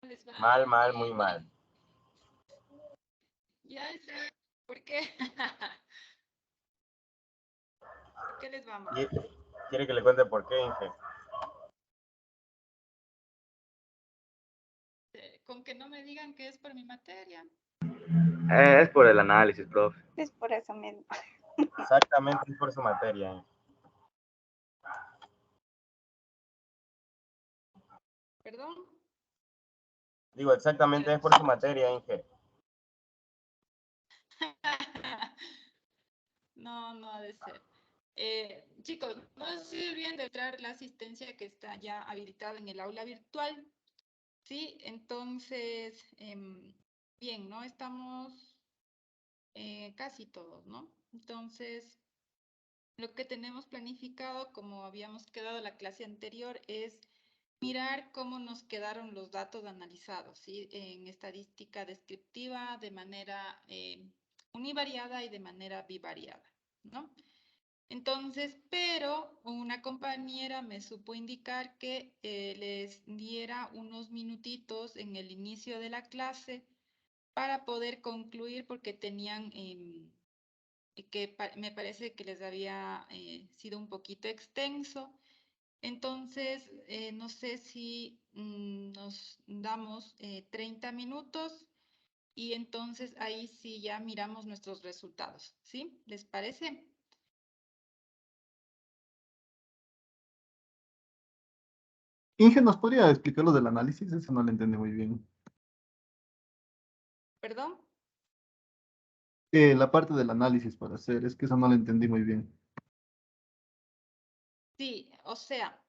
les va? Mal, mal, muy mal. Ya está. ¿Por qué? ¿Por qué les va mal? ¿Quiere que le cuente por qué, Inge? Con que no me digan que es por mi materia. Es por el análisis, profe. Es por eso mismo. Exactamente es por su materia, Inge. ¿Perdón? Digo, exactamente es por su materia, Inge. No, no ha de ser. Chicos, no se olviden de entrar la asistencia que está ya habilitada en el aula virtual. Sí, entonces, bien, ¿no? Estamos casi todos, ¿no? Entonces, lo que tenemos planificado, como habíamos quedado la clase anterior, es mirar cómo nos quedaron los datos analizados, ¿sí? En estadística descriptiva de manera univariada y de manera bivariada, ¿no? Entonces, pero una compañera me supo indicar que les diera unos minutitos en el inicio de la clase para poder concluir porque tenían que me parece que les había sido un poquito extenso. Entonces, no sé si nos damos 30 minutos y entonces ahí sí ya miramos nuestros resultados, ¿sí? ¿Les parece? Inge, ¿nos podría explicar lo del análisis? Eso no lo entendí muy bien. ¿Perdón? La parte del análisis para hacer, es que eso no lo entendí muy bien. Sí, o sea,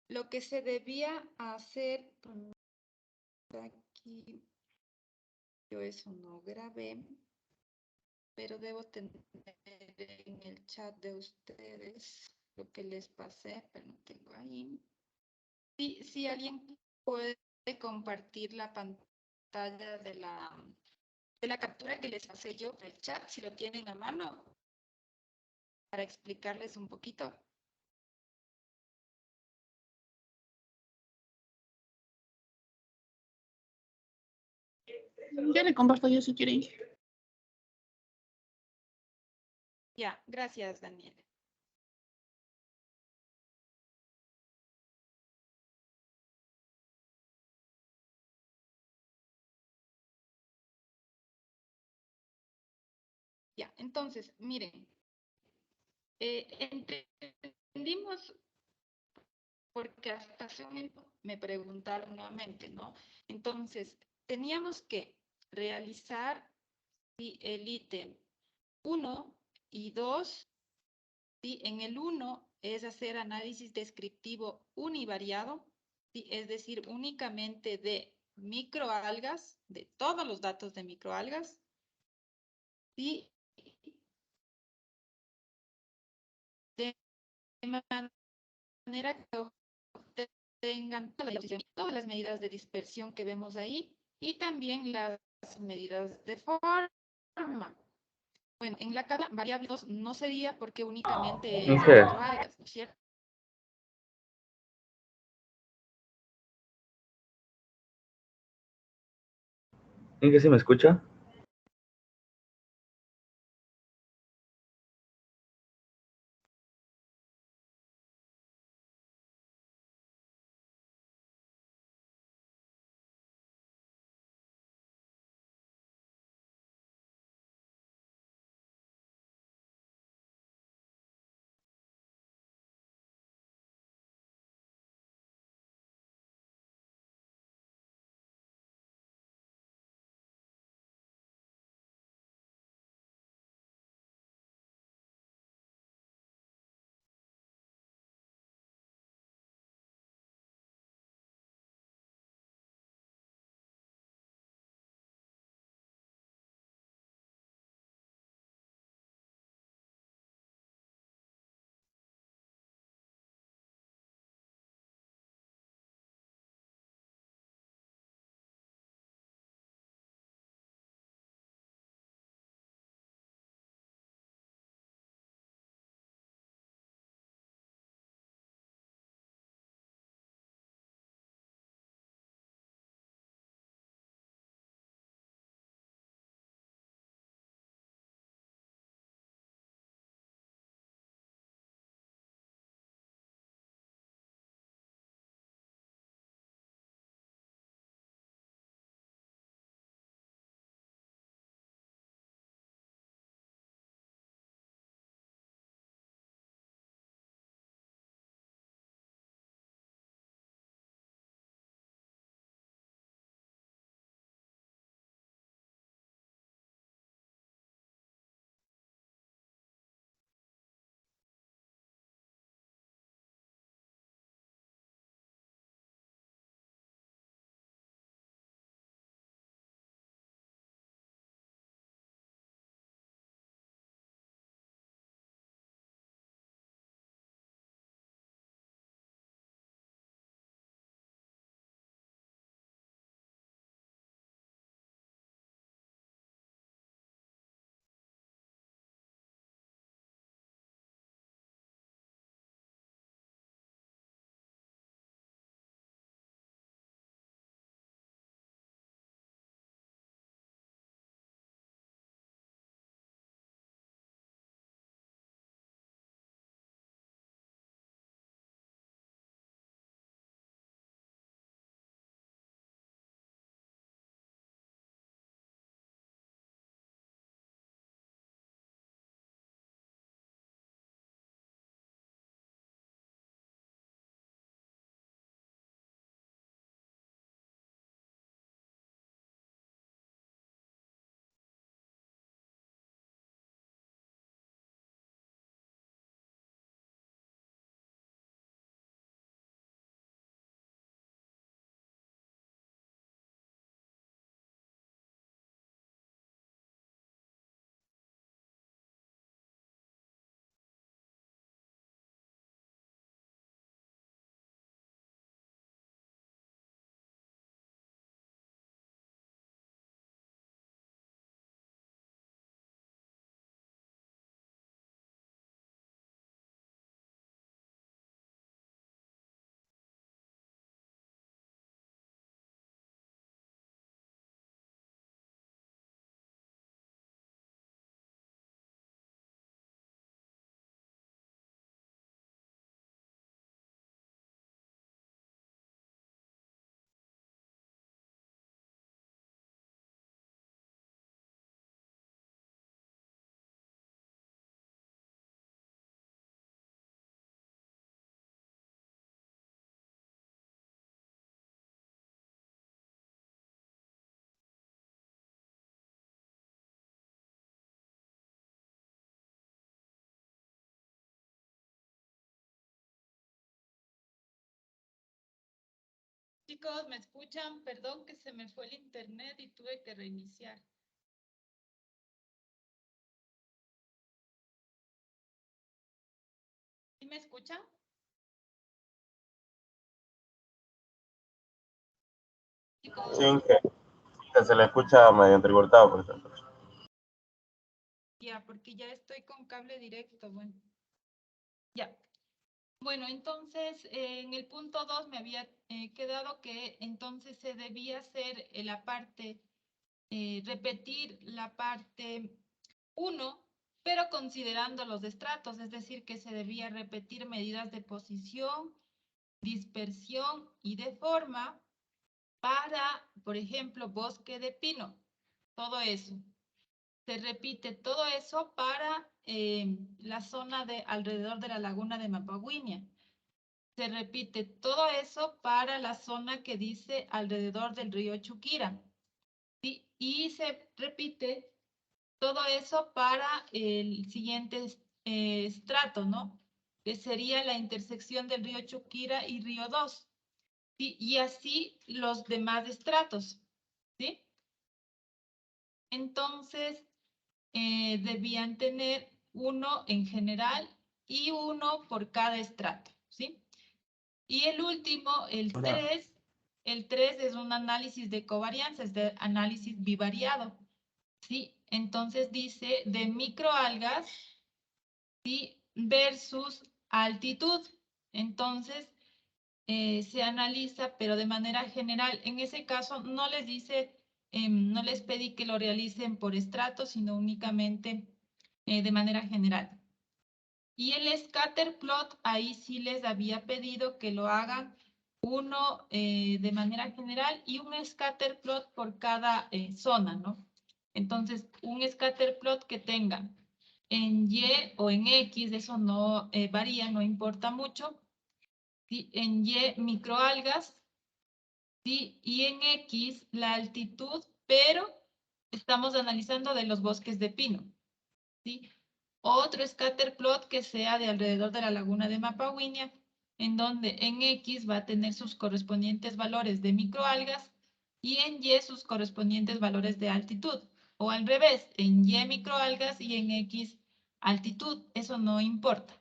lo que se debía hacer, aquí yo eso no grabé, pero debo tener en el chat de ustedes lo que les pasé, pero no tengo ahí. Sí, si alguien puede compartir la pantalla de la captura que les pasé yo del chat, si lo tienen a mano, para explicarles un poquito. Ya le comparto yo si quieren. Ya, gracias, Daniel. Ya, entonces, miren, entendimos, porque hasta hace un momento me preguntaron nuevamente, ¿no? Entonces, teníamos que realizar ¿sí? El ítem 1 y 2. ¿Sí? En el 1 es hacer análisis descriptivo univariado, ¿sí? Es decir, únicamente de microalgas, de todos los datos de microalgas, ¿sí? De manera que tengan todas las medidas de dispersión que vemos ahí y también las medidas de forma. Bueno, en la tabla variable 2 no sería porque únicamente es Inge, microalgas, ¿no es cierto? Inge, ¿sí me escucha? Chicos, ¿me escuchan? Perdón que se me fue el internet y tuve que reiniciar. ¿Sí me escuchan? Chicos, Sí, que se le escucha medio entrecortado, por ejemplo. ya, porque ya estoy con cable directo. Bueno, ya. Bueno, entonces en el punto 2 me había quedado que entonces se debía hacer la parte, repetir la parte 1, pero considerando los estratos, es decir, que se debía repetir medidas de posición, dispersión y de forma para, por ejemplo, bosque de pino, todo eso. Se repite todo eso para la zona de alrededor de la laguna de Mapagüiña. Se repite todo eso para la zona que dice alrededor del río Chuquira. ¿Sí? Y se repite todo eso para el siguiente estrato, ¿no? Que sería la intersección del río Chuquira y río 2. ¿Sí? Y así los demás estratos. ¿Sí? Entonces, debían tener uno en general y uno por cada estrato. ¿Sí? Y el último, el 3 es un análisis de covarianza, es de análisis bivariado. ¿Sí? Entonces dice de microalgas, ¿sí? Versus altitud. Entonces se analiza, pero de manera general. En ese caso no les dice, no les pedí que lo realicen por estrato, sino únicamente de manera general. Y el scatter plot, ahí sí les había pedido que lo hagan uno de manera general y un scatter plot por cada zona, ¿no? Entonces, un scatter plot que tenga en Y o en X, eso no varía, no importa mucho. ¿Sí? En Y, microalgas, ¿sí? Y en X, la altitud, pero estamos analizando de los bosques de pino, ¿sí? Otro scatter plot que sea de alrededor de la laguna de Mapagüiña, en donde en X va a tener sus correspondientes valores de microalgas y en Y sus correspondientes valores de altitud. O al revés, en Y microalgas y en X altitud. Eso no importa.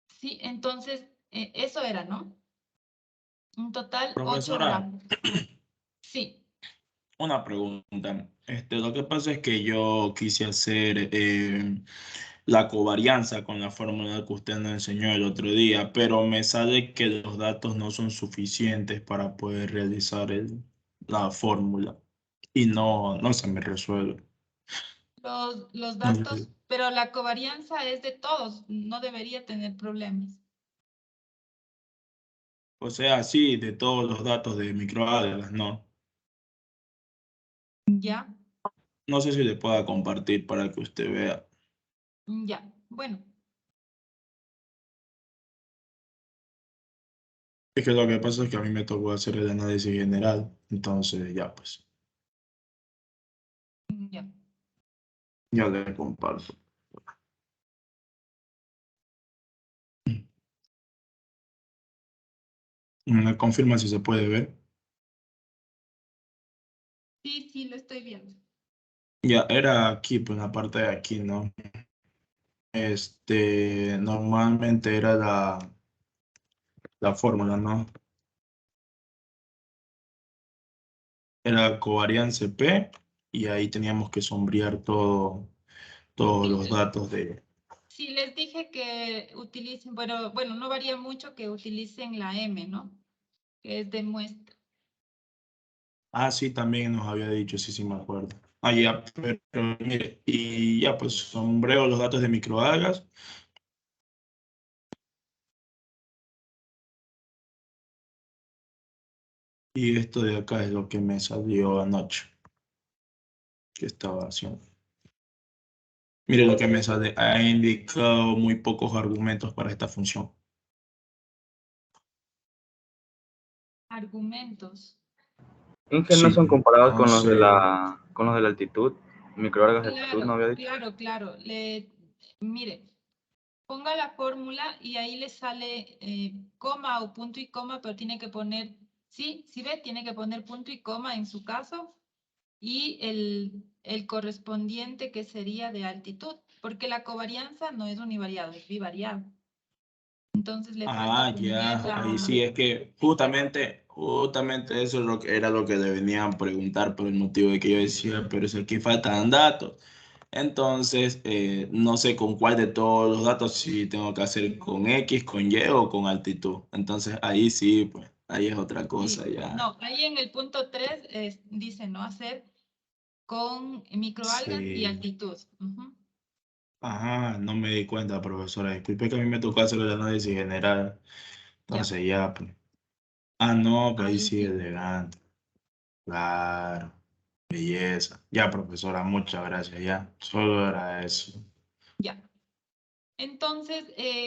Sí, entonces, eso era, ¿no? Un total 8 Profesora, gramos. Sí. una pregunta. Lo que pasa es que yo quise hacer la covarianza con la fórmula que usted nos enseñó el otro día, pero me sale que los datos no son suficientes para poder realizar la fórmula y no se me resuelve. Los No datos, sé. pero la covarianza es de todos, no debería tener problemas. O sea, sí, de todos los datos de microalgas, ¿no? Ya, No sé si le pueda compartir para que usted vea. ya. Bueno, Es que lo que pasa es que a mí me tocó hacer el análisis general, entonces ya pues, ya. ya le comparto. Me confirma si se puede ver. Sí, sí, lo estoy viendo. Ya, era aquí, pues en la parte de aquí, ¿no? Normalmente era la fórmula, ¿no? Era covariance P y ahí teníamos que sombrear todos los Sí, datos de... sí, les dije que utilicen, bueno, no varía mucho que utilicen la M, ¿no? Que es de muestra. Ah, sí, también nos había dicho, sí, sí me acuerdo. Ah, ya, pero mire, y ya pues sombreo los datos de microalgas. Y esto de acá es lo que me salió anoche, que estaba haciendo. Mire lo que me sale. Ha indicado muy pocos argumentos para esta función. Argumentos. Inge no Sí, son comparados entonces, con los de la altitud, microalgas de altitud, ¿no Claro, había dicho? claro, claro. Mire, ponga la fórmula y ahí le sale coma o punto y coma, pero tiene que poner Sí, si ve, tiene que poner punto y coma en su caso y el correspondiente que sería de altitud, porque la covarianza no es univariado, es bivariado. Entonces le falta poner Ya, ahí sí, es que justamente eso es lo que era lo que le venían a preguntar por el motivo de que yo decía, pero es aquí faltan datos. Entonces, no sé con cuál de todos los datos, si tengo que hacer con X, con Y o con altitud. Entonces, ahí sí, pues, ahí es otra cosa Sí, ya. no, ahí en el punto 3 dice no hacer con microalgas y Sí. altitud. Ujú. Ajá, no me di cuenta, profesora. Disculpe que a mí me tocó hacer el análisis general. Ya, Entonces, ya, pues. Ah, no, pues ahí ahí sí, sí, elegante. Claro, belleza. Ya, profesora, muchas gracias, ya. Solo era eso. ya. Entonces,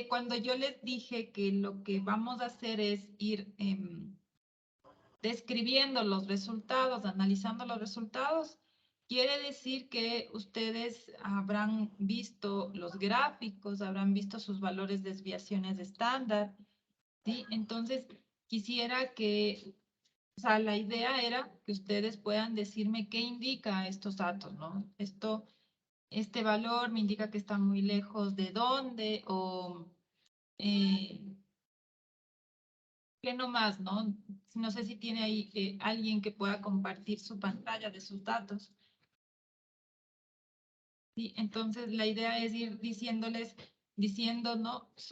cuando yo les dije que lo que vamos a hacer es ir describiendo los resultados, analizando los resultados, quiere decir que ustedes habrán visto los gráficos, habrán visto sus valores de desviaciones estándar, ¿sí? Entonces, quisiera que, o sea, la idea era que ustedes puedan decirme qué indica estos datos, ¿no? Este valor me indica que está muy lejos de dónde o eh, qué nomás, ¿no? No sé si tiene ahí alguien que pueda compartir su pantalla de sus datos. Sí, entonces la idea es ir diciéndonos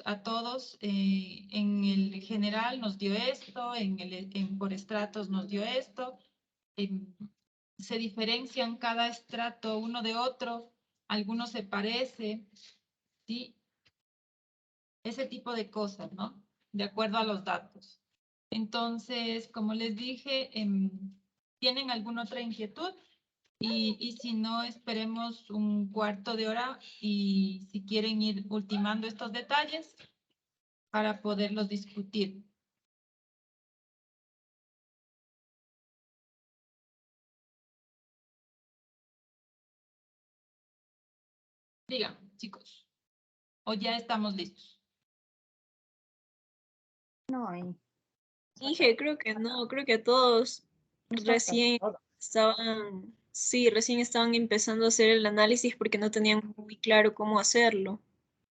a todos, en el general nos dio esto, por estratos nos dio esto, se diferencian cada estrato uno de otro, algunos se parecen, ¿sí? Ese tipo de cosas, ¿no? De acuerdo a los datos. Entonces, como les dije, ¿tienen alguna otra inquietud? Y si no, esperemos un cuarto de hora y si quieren ir ultimando estos detalles para poderlos discutir. Digan, chicos, o ya estamos listos. No, Inge, creo que no, creo que todos recién estaban, sí, recién estaban empezando a hacer el análisis porque no tenían muy claro cómo hacerlo.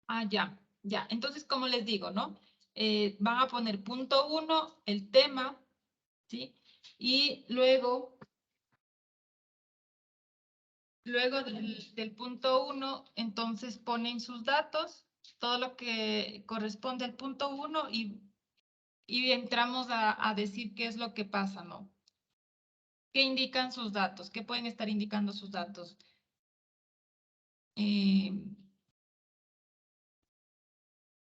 Ah, ya, ya. Entonces, como les digo, ¿no? Van a poner punto 1, el tema, ¿sí? Y luego del punto 1, entonces ponen sus datos, todo lo que corresponde al punto 1 y entramos a decir qué es lo que pasa, ¿no? ¿Qué indican sus datos? ¿Qué pueden estar indicando sus datos? Eh,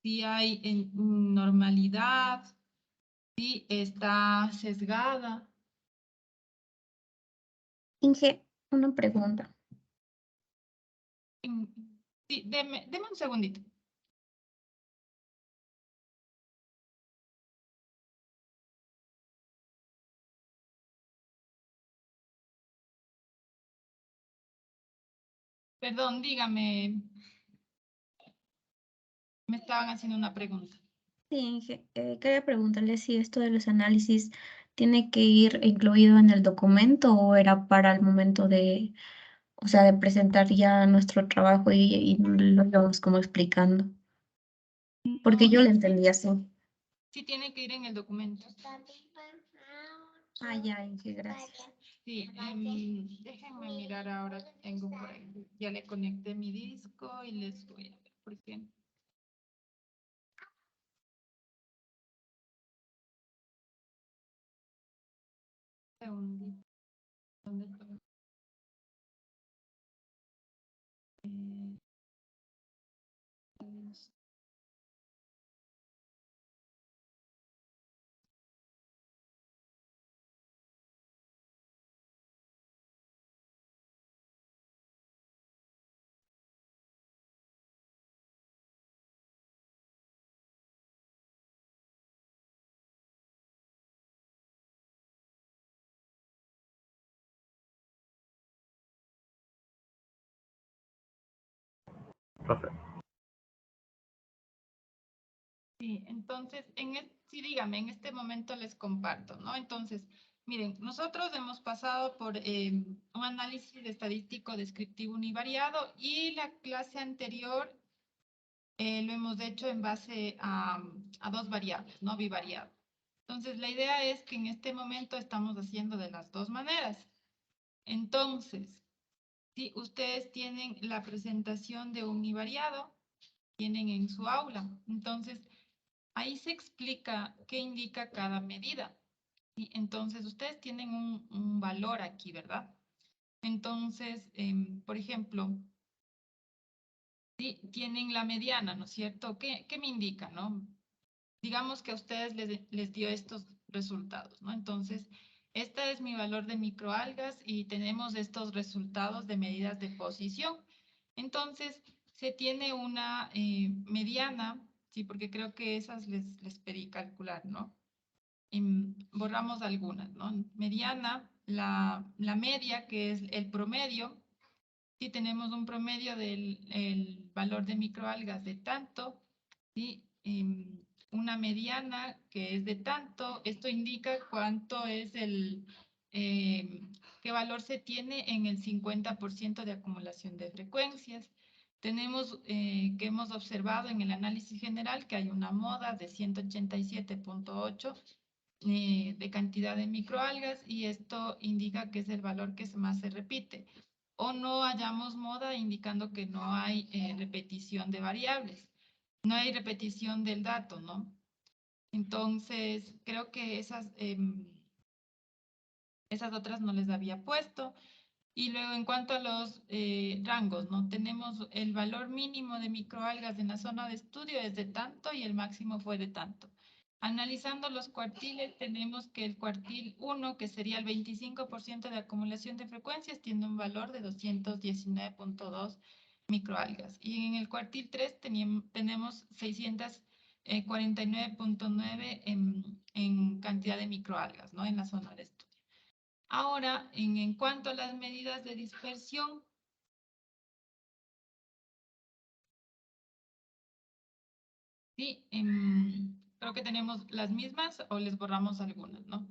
si hay normalidad, si está sesgada. Inge, una pregunta. Sí, deme un segundito. Perdón, dígame. Me estaban haciendo una pregunta. Sí, Inge, quería preguntarle si esto de los análisis tiene que ir incluido en el documento o era para el momento de, o sea, de presentar ya nuestro trabajo y lo íbamos como explicando. Porque No, yo lo entendí así. sí tiene que ir en el documento. Ah, ya, Inge, gracias. Sí, déjenme mirar ahora. Tengo por ahí. Ya le conecté mi disco y les voy a ver por qué. Segundito. ¿Dónde está? Eh, Profe, Sí. Sí, entonces, sí, dígame, en este momento les comparto, ¿no? Entonces, miren, nosotros hemos pasado por un análisis estadístico descriptivo univariado y la clase anterior lo hemos hecho en base a dos variables, ¿no? Bivariado. Entonces, la idea es que en este momento estamos haciendo de las dos maneras. Entonces, si ustedes tienen la presentación de univariado, tienen en su aula. Entonces, ahí se explica qué indica cada medida. ¿Sí? Entonces, ustedes tienen un valor aquí, ¿verdad? Entonces, por ejemplo, ¿sí? Tienen la mediana, ¿no es cierto? ¿Qué me indica, no? Digamos que a ustedes les dio estos resultados, ¿no? Entonces, este es mi valor de microalgas y tenemos estos resultados de medidas de posición. Entonces, se tiene una mediana, sí, porque creo que esas les pedí calcular, ¿no? Y borramos algunas, ¿no? Mediana, la media, que es el promedio. Si tenemos un promedio del valor de microalgas de tanto, ¿sí? Una mediana que es de tanto, esto indica cuánto es qué valor se tiene en el 50% de acumulación de frecuencias. Tenemos que hemos observado en el análisis general que hay una moda de 187.8 de cantidad de microalgas y esto indica que es el valor que más se repite. O no hallamos moda indicando que no hay repetición de variables. No hay repetición del dato, ¿no? Entonces, creo que esas otras no les había puesto. Y luego, en cuanto a los rangos, ¿no? Tenemos el valor mínimo de microalgas en la zona de estudio es de tanto y el máximo fue de tanto. Analizando los cuartiles, tenemos que el cuartil 1, que sería el 25% de acumulación de frecuencias, tiene un valor de 219.2 microalgas. Y en el cuartil 3 tenemos 649.9 en cantidad de microalgas, ¿no? En la zona de estudio. Ahora, en cuanto a las medidas de dispersión, sí, creo que tenemos las mismas o les borramos algunas, ¿no?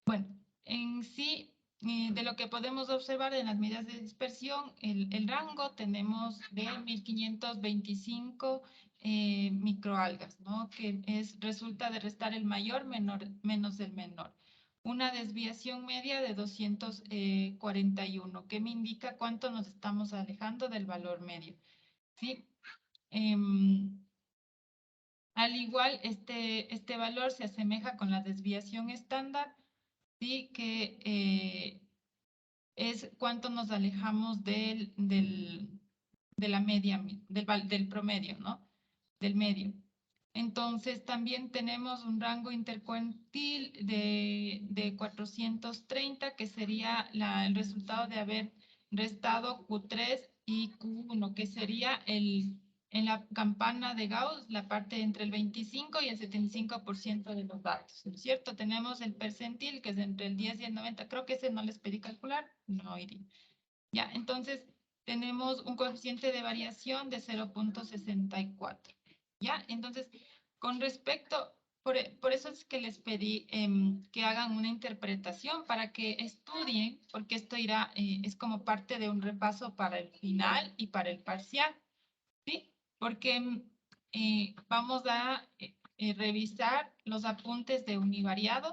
Bueno, en sí, de lo que podemos observar en las medidas de dispersión, el rango tenemos de 1525 microalgas, ¿no? Que resulta de restar el mayor menos el menor. Una desviación media de 241, que me indica cuánto nos estamos alejando del valor medio, ¿sí? Al igual, este valor se asemeja con la desviación estándar, ¿sí? Que es cuánto nos alejamos de la media, del promedio, ¿no? Del medio. Entonces, también tenemos un rango intercuartil de 430, que sería el resultado de haber restado Q3 y Q1, que sería en la campana de Gauss, la parte entre el 25 y el 75% de los datos, ¿no es cierto? Tenemos el percentil, que es entre el 10 y el 90. Creo que ese no les pedí calcular, no iría. Ya, entonces tenemos un coeficiente de variación de 0.64. ¿Ya? Entonces, con respecto, por eso es que les pedí que hagan una interpretación para que estudien, porque esto es como parte de un repaso para el final y para el parcial, ¿sí? Porque vamos a revisar los apuntes de univariado,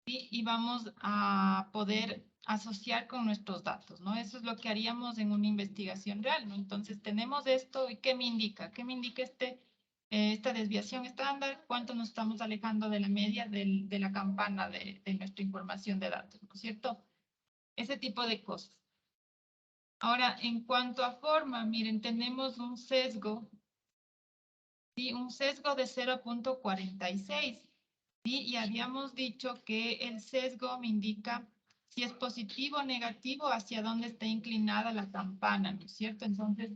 ¿sí? Y vamos a poder asociar con nuestros datos, ¿no? Eso es lo que haríamos en una investigación real, ¿no? Entonces, tenemos esto, ¿y qué me indica? ¿Qué me indica esta desviación estándar? ¿Cuánto nos estamos alejando de la media de la campana de nuestra información de datos, ¿no es cierto? Ese tipo de cosas. Ahora, en cuanto a forma, miren, tenemos un sesgo, ¿sí? Un sesgo de 0.46, ¿sí? Y habíamos dicho que el sesgo me indica si es positivo o negativo, hacia dónde está inclinada la campana, ¿no es cierto? Entonces,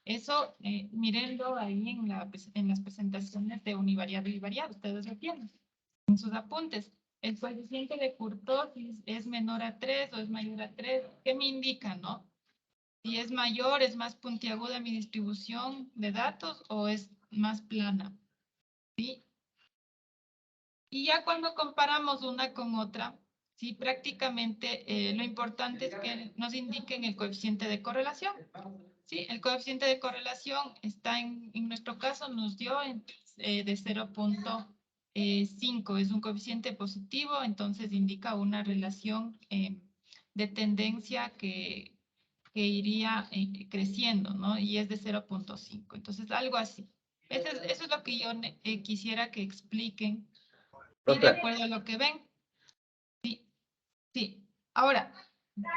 eso, mírenlo ahí en las presentaciones de univariado y variado, ustedes lo tienen en sus apuntes. El coeficiente de kurtosis es menor a 3 o es mayor a 3, ¿qué me indica, no? Si es mayor, ¿es más puntiaguda mi distribución de datos o es más plana? ¿Sí? Y ya cuando comparamos una con otra, sí, prácticamente lo importante es que nos indiquen el coeficiente de correlación. Sí, el coeficiente de correlación está en nuestro caso, nos dio de 0.5. Es un coeficiente positivo, entonces indica una relación de tendencia que iría creciendo, ¿no? Y es de 0.5. Entonces, algo así. Eso es lo que yo quisiera que expliquen. Y de Profe, acuerdo a lo que ven. Sí, sí. Ahora,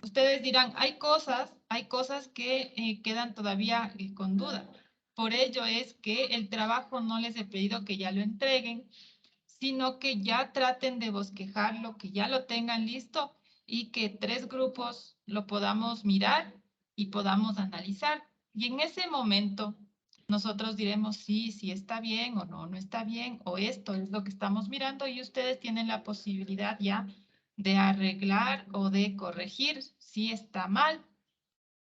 ustedes dirán, hay cosas que quedan todavía con duda. Por ello es que el trabajo no les he pedido que ya lo entreguen, sino que ya traten de bosquejarlo, que ya lo tengan listo y que 3 grupos lo podamos mirar y podamos analizar. Y en ese momento nosotros diremos sí está bien o no está bien, o esto es lo que estamos mirando y ustedes tienen la posibilidad ya de arreglar o de corregir si está mal,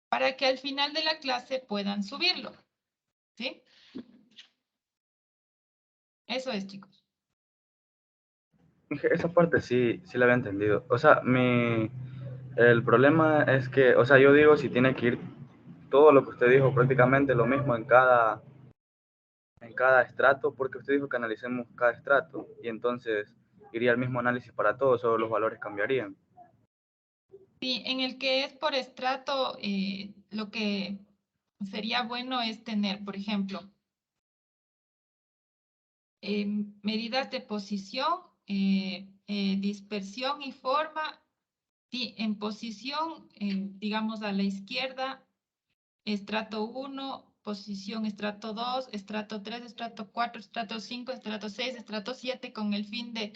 para que al final de la clase puedan subirlo. ¿Sí? Eso es, chicos. esa parte sí la había entendido. O sea, el problema es que, o sea, yo digo si tiene que ir todo lo que usted dijo, prácticamente lo mismo en cada estrato, porque usted dijo que analicemos cada estrato y entonces iría el mismo análisis para todos, solo los valores cambiarían. Sí, en el que es por estrato, lo que sería bueno es tener, por ejemplo, medidas de posición, dispersión y forma. Sí, en posición, digamos a la izquierda, estrato 1, posición estrato 2, estrato 3, estrato 4, estrato 5, estrato 6, estrato 7, con el fin de,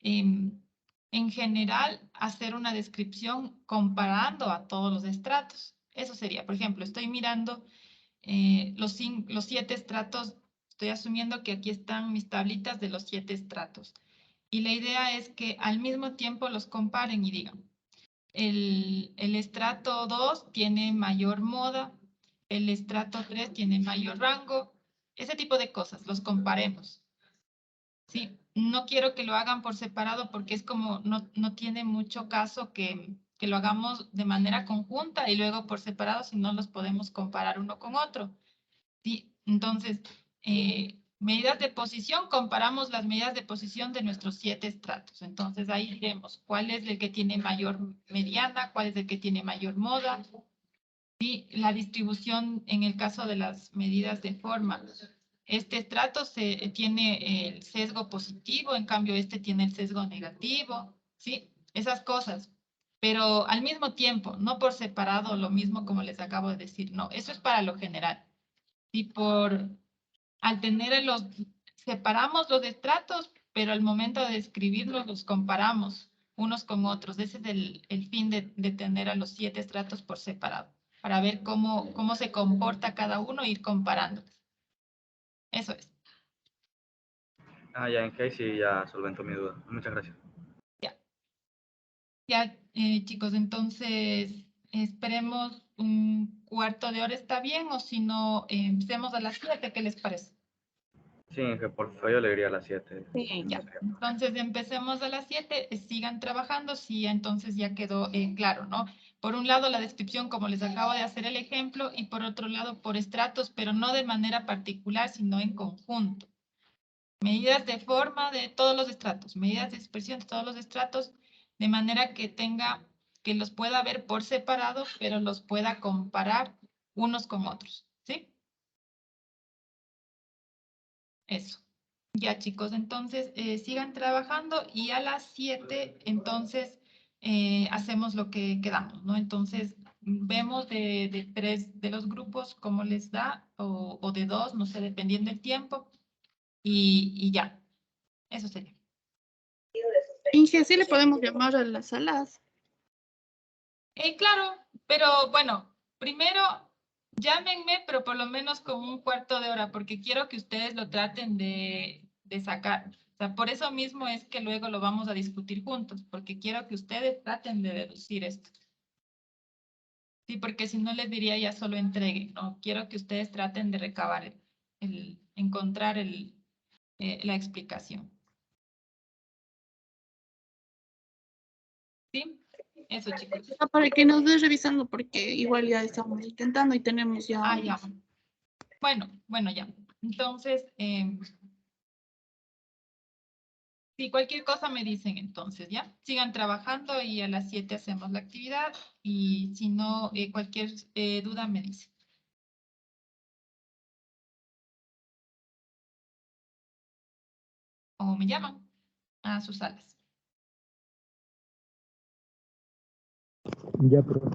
en general, hacer una descripción comparando a todos los estratos. Eso sería, por ejemplo, estoy mirando los 7 estratos, estoy asumiendo que aquí están mis tablitas de los 7 estratos. Y la idea es que al mismo tiempo los comparen y digan, el estrato 2 tiene mayor moda, el estrato 3 tiene mayor rango, ese tipo de cosas, los comparemos. Sí, no quiero que lo hagan por separado porque es como, no tiene mucho caso que lo hagamos de manera conjunta y luego por separado si no los podemos comparar uno con otro. Sí, entonces, medidas de posición, comparamos las medidas de posición de nuestros 7 estratos. Entonces ahí vemos cuál es el que tiene mayor mediana, cuál es el que tiene mayor moda. Y la distribución en el caso de las medidas de forma. Este estrato tiene el sesgo positivo, en cambio este tiene el sesgo negativo, ¿sí? Esas cosas. Pero al mismo tiempo, no por separado, lo mismo como les acabo de decir, no, eso es para lo general. Y al tener separamos los estratos, pero al momento de escribirlos los comparamos unos con otros. Ese es el fin de tener a los 7 estratos por separado, para ver cómo se comporta cada uno e ir comparándolos. Eso es. Ya en Casey ya solventó mi duda. Muchas gracias. Ya, chicos, entonces esperemos un cuarto de hora, ¿está bien? O si no, empecemos a las 7, ¿qué les parece? Sí, que por favor yo le diría a las 7. Sí. Ya, entonces empecemos a las 7, sigan trabajando, sí, entonces ya quedó claro, ¿no? Por un lado la descripción, como les acabo de hacer el ejemplo, y por otro lado por estratos, pero no de manera particular, sino en conjunto. Medidas de forma de todos los estratos, medidas de dispersión de todos los estratos, de manera que los pueda ver por separado, pero los pueda comparar unos con otros, ¿sí? Eso. Ya, chicos, entonces sigan trabajando y a las 7, entonces, hacemos lo que quedamos, ¿no? Entonces, vemos de 3 de los grupos cómo les da, o de 2, no sé, dependiendo del tiempo, y ya, eso sería. Inge, sí le podemos llamar a las salas. Claro, pero bueno, primero llámenme, pero por lo menos con un cuarto de hora, porque quiero que ustedes lo traten de sacar. O sea, por eso mismo es que luego lo vamos a discutir juntos, porque quiero que ustedes traten de deducir esto. Sí, porque si no les diría ya solo entreguen, ¿no? Quiero que ustedes traten de recabar encontrar la explicación. ¿Sí? Eso, chicos. Para que nos des revisando, porque igual ya estamos intentando y tenemos ya. Ah, ya. Bueno, ya. Entonces, si cualquier cosa me dicen entonces, ¿ya? Sigan trabajando y a las 7 hacemos la actividad y si no, cualquier duda me dicen. O me llaman a sus salas. Ya, profe.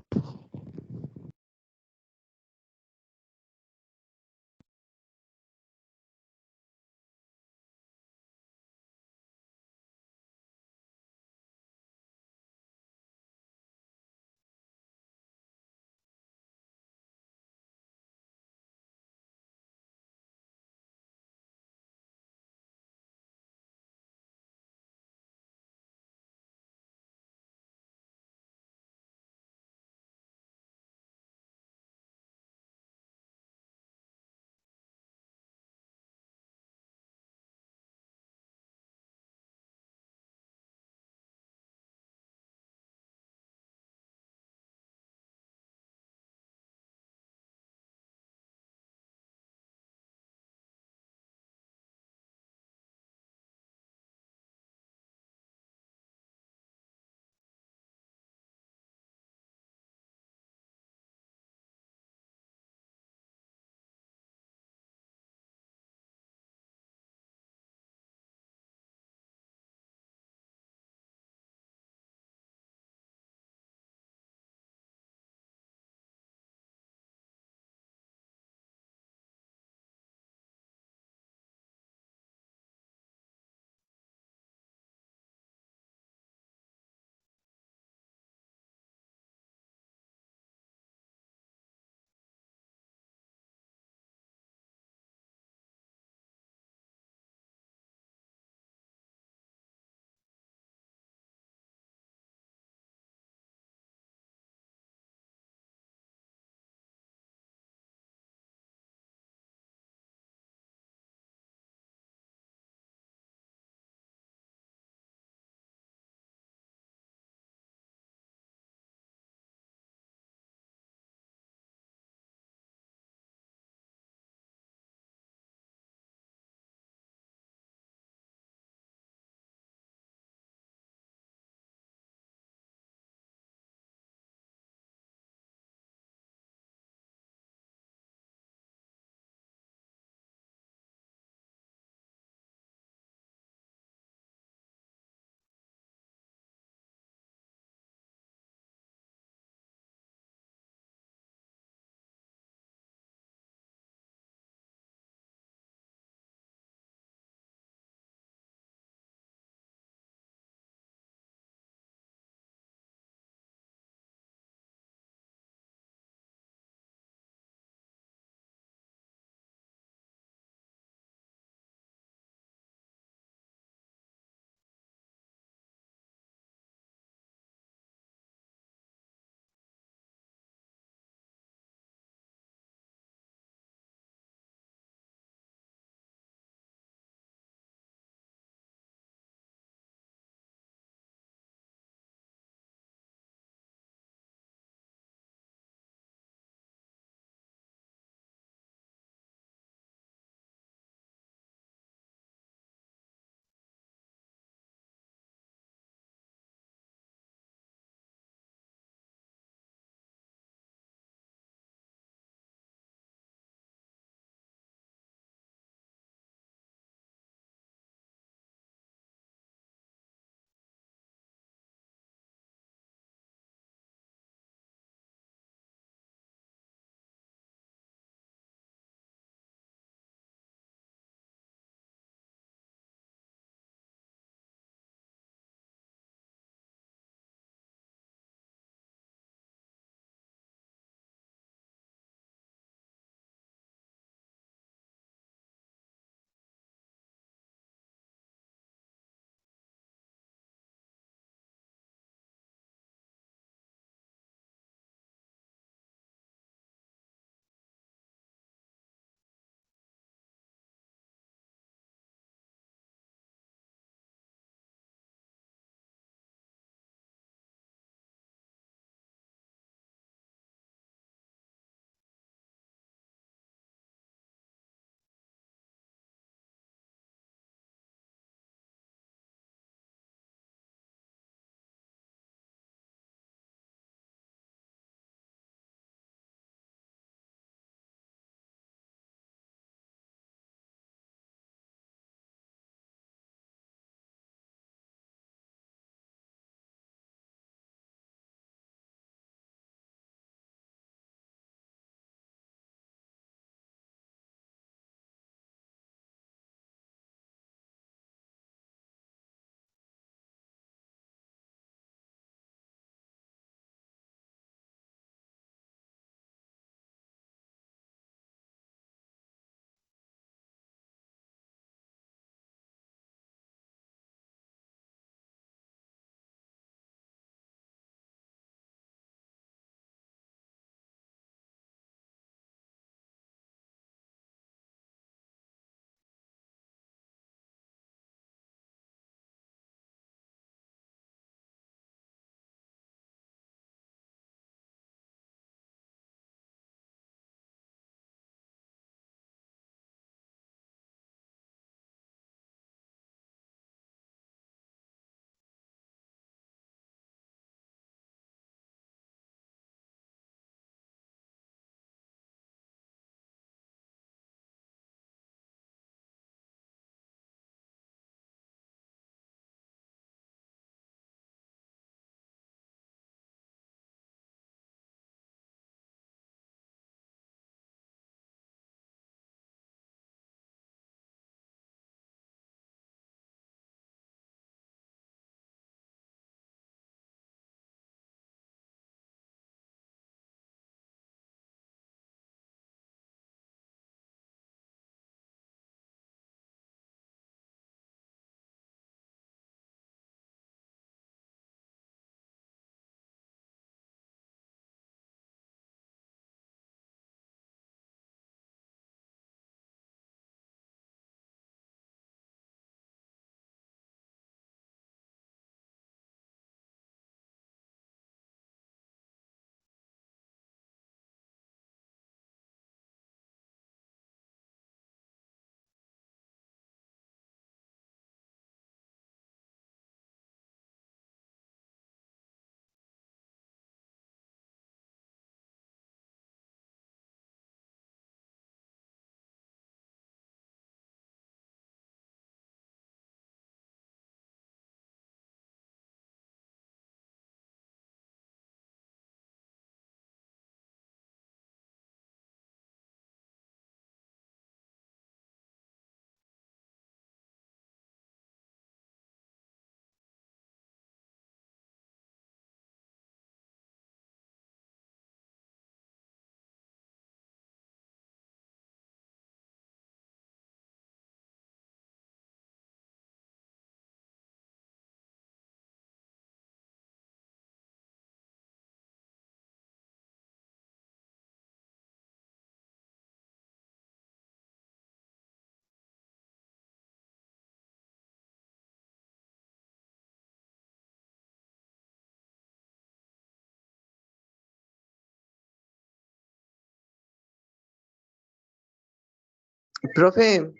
Profe,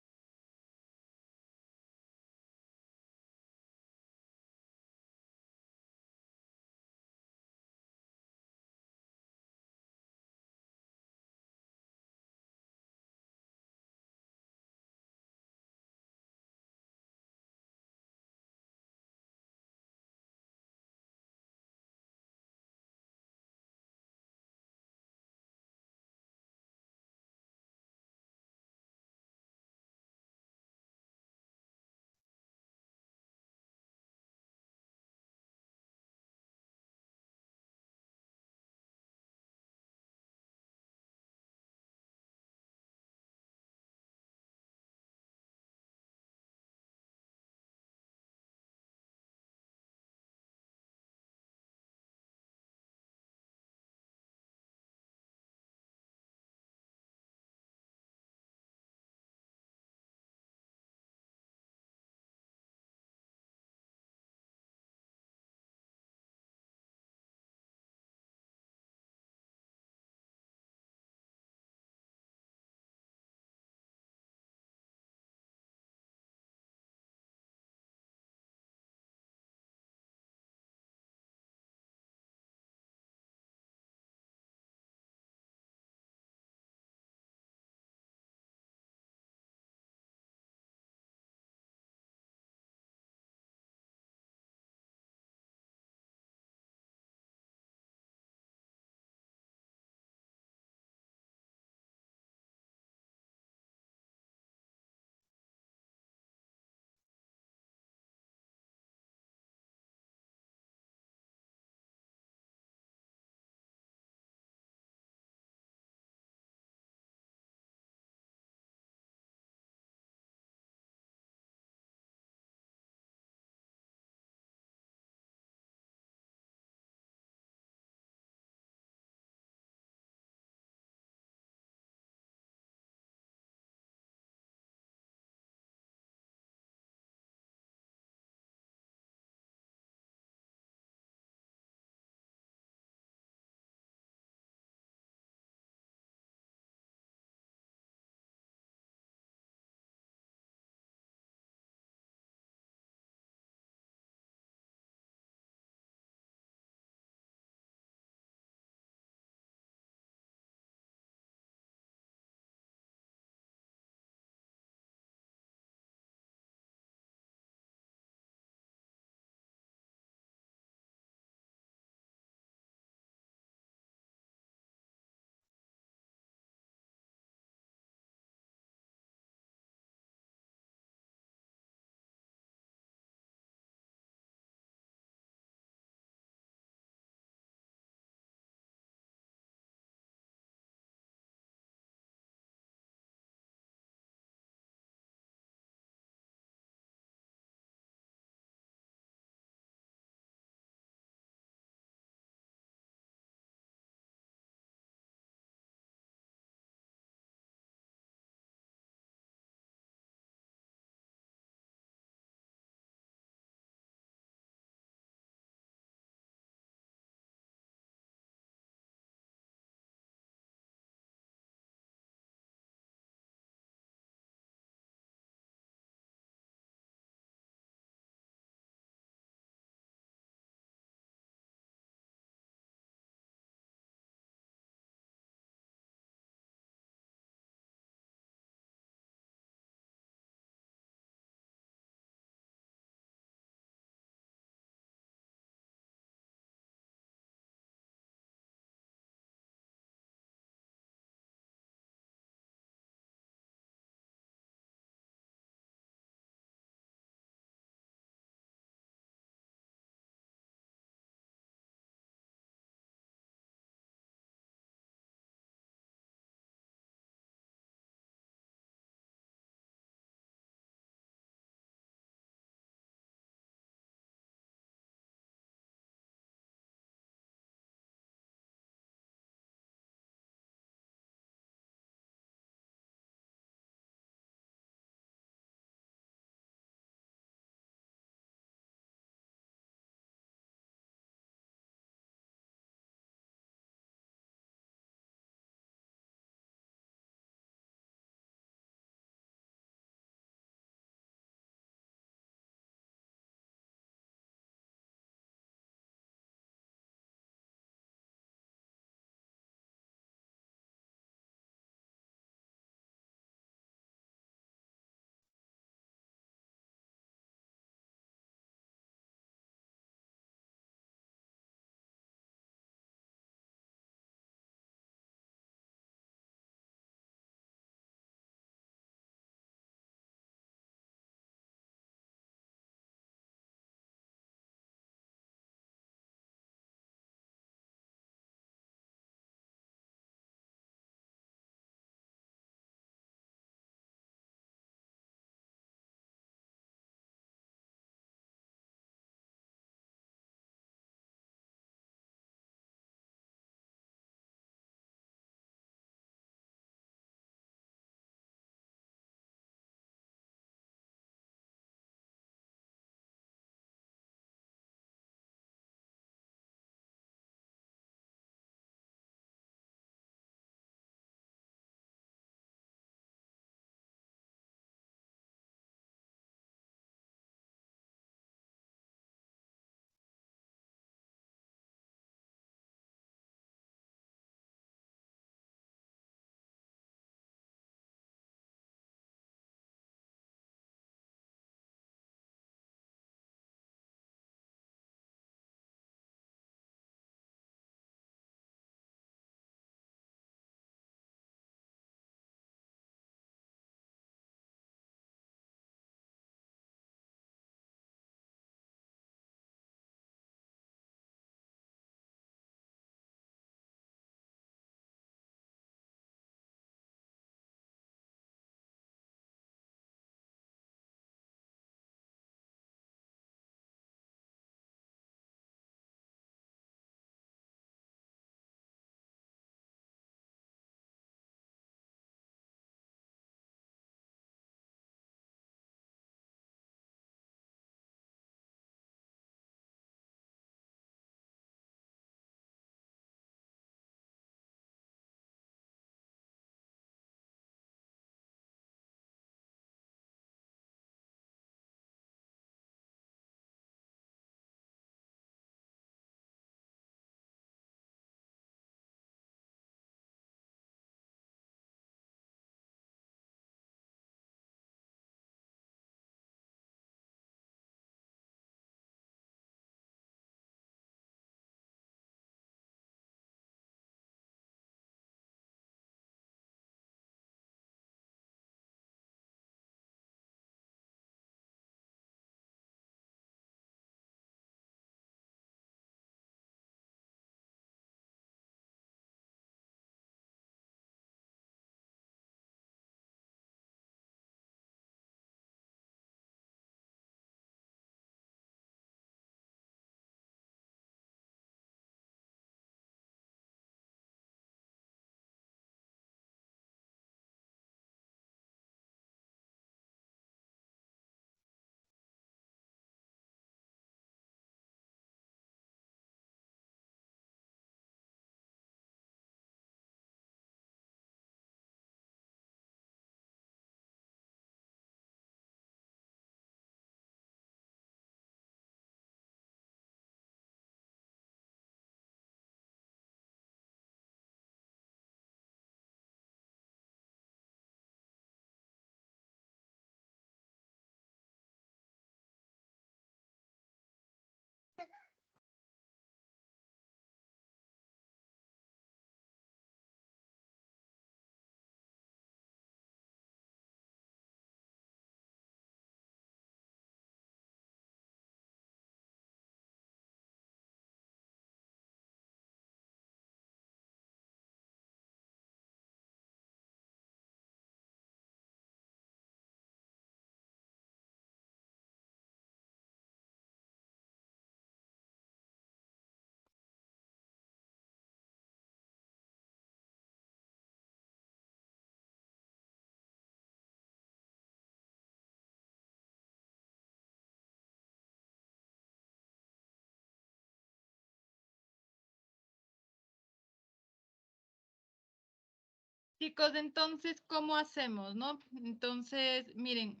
Chicos, entonces, ¿cómo hacemos, no? Entonces, miren,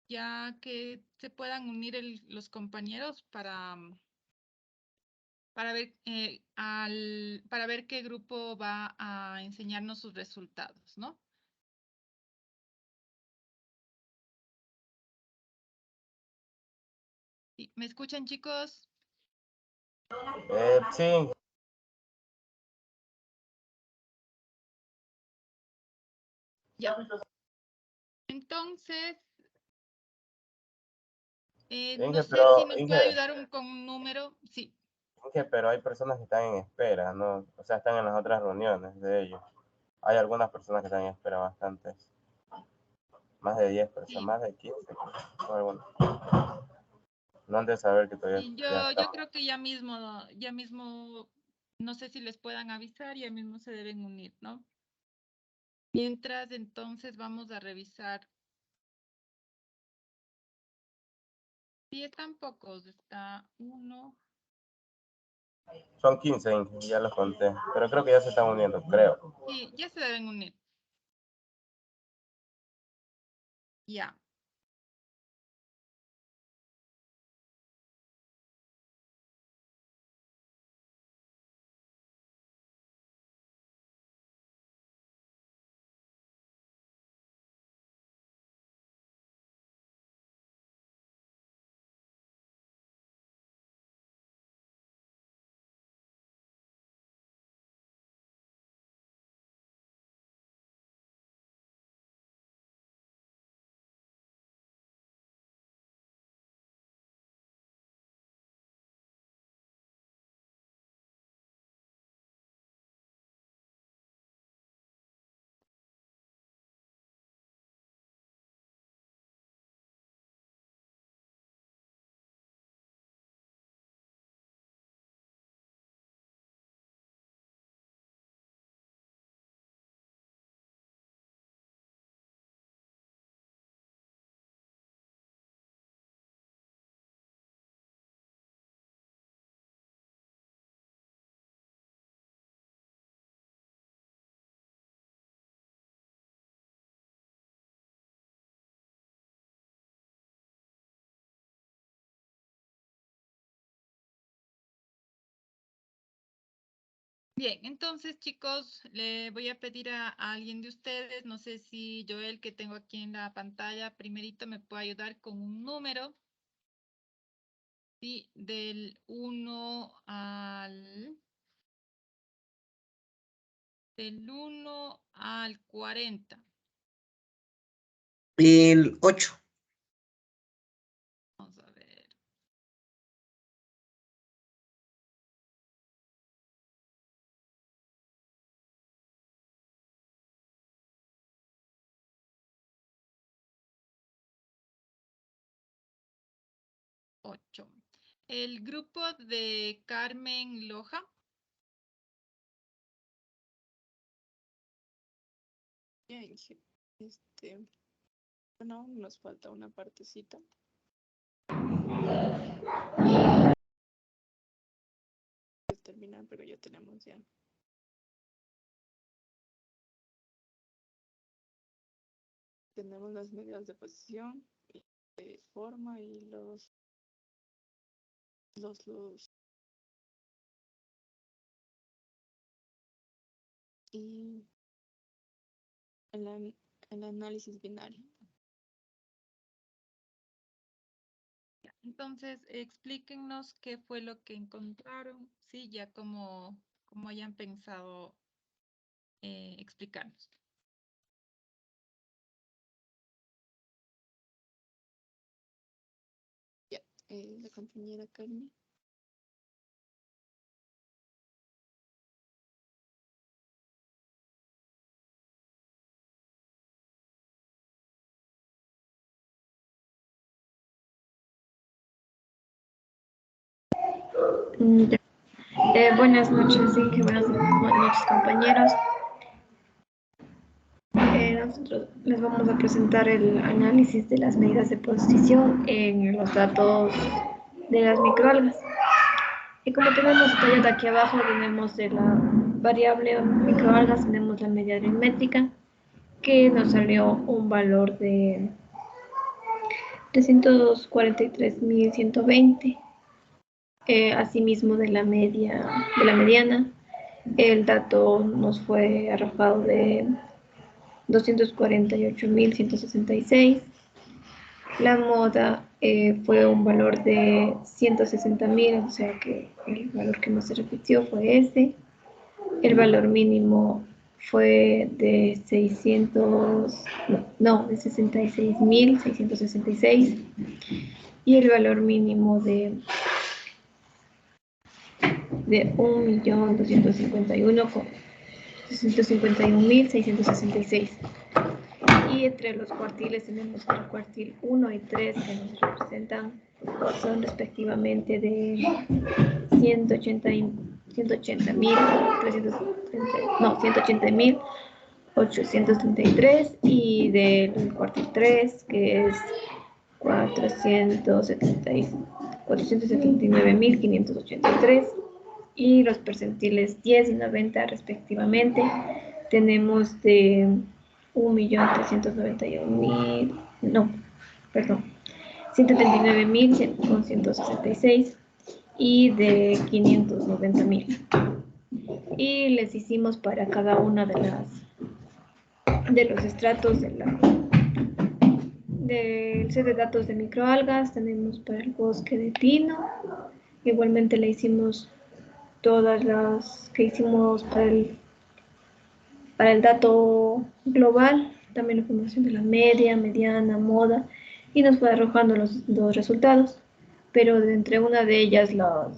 ya que se puedan unir los compañeros para ver, para ver qué grupo va a enseñarnos sus resultados, ¿no? Sí, ¿me escuchan, chicos? Sí, Ya. Entonces, no Inge, sé pero, si nos Inge, puede ayudar con un número. Sí. Inge, pero hay personas que están en espera, ¿no? O sea, están en las otras reuniones de ellos. Hay algunas personas que están en espera bastantes. Más de 10 personas, Sí. más de 15. ¿No? Algunas. No han de saber que todavía Sí, ya yo estamos. creo que ya mismo, no sé si les puedan avisar, ya mismo se deben unir, ¿no? Mientras, entonces, vamos a revisar. Sí, están pocos, está 1. Son 15, Inge, ya los conté. Pero creo que ya se están uniendo, creo. Sí, ya se deben unir. Ya. Bien, entonces, chicos, le voy a pedir a alguien de ustedes, no sé si Joel, que tengo aquí en la pantalla, primerito me puede ayudar con un número. Sí, del 1 al 40. El 8. Vamos a ver. Ocho. El grupo de Carmen Loja. Bien, bueno, nos falta una partecita. Terminar, pero ya tenemos ya. Tenemos las medidas de posición, de forma y los y el análisis binario. Entonces, explíquennos qué fue lo que encontraron, sí, ya como hayan pensado explicarnos. Ya, la compañera Carmen. Ya. Buenas noches, Inge, buenas noches, compañeros. Nosotros les vamos a presentar el análisis de las medidas de posición en los datos de las microalgas. Y como tenemos detallado aquí abajo, tenemos de variable microalgas tenemos la media aritmética, que nos salió un valor de 343.120. Asimismo de la mediana, el dato nos fue arrojado de 248.166. La moda fue un valor de 160.000, o sea que el valor que no se repitió fue ese. El valor mínimo fue de 66.666 y el valor mínimo de 1.251.666. Y entre los cuartiles tenemos el cuartil 1 y 3 que nos representan, son respectivamente de 180.833 y del cuartil 3 que es 479.583 y los percentiles 10 y 90 respectivamente tenemos de 139.166 y de 590.000. Y les hicimos para cada una de los estratos del set de datos de microalgas. Tenemos para el bosque de pino, igualmente le hicimos todas las que hicimos para el dato global, también la información de la media, mediana, moda, y nos fue arrojando los resultados, pero de entre una de ellas la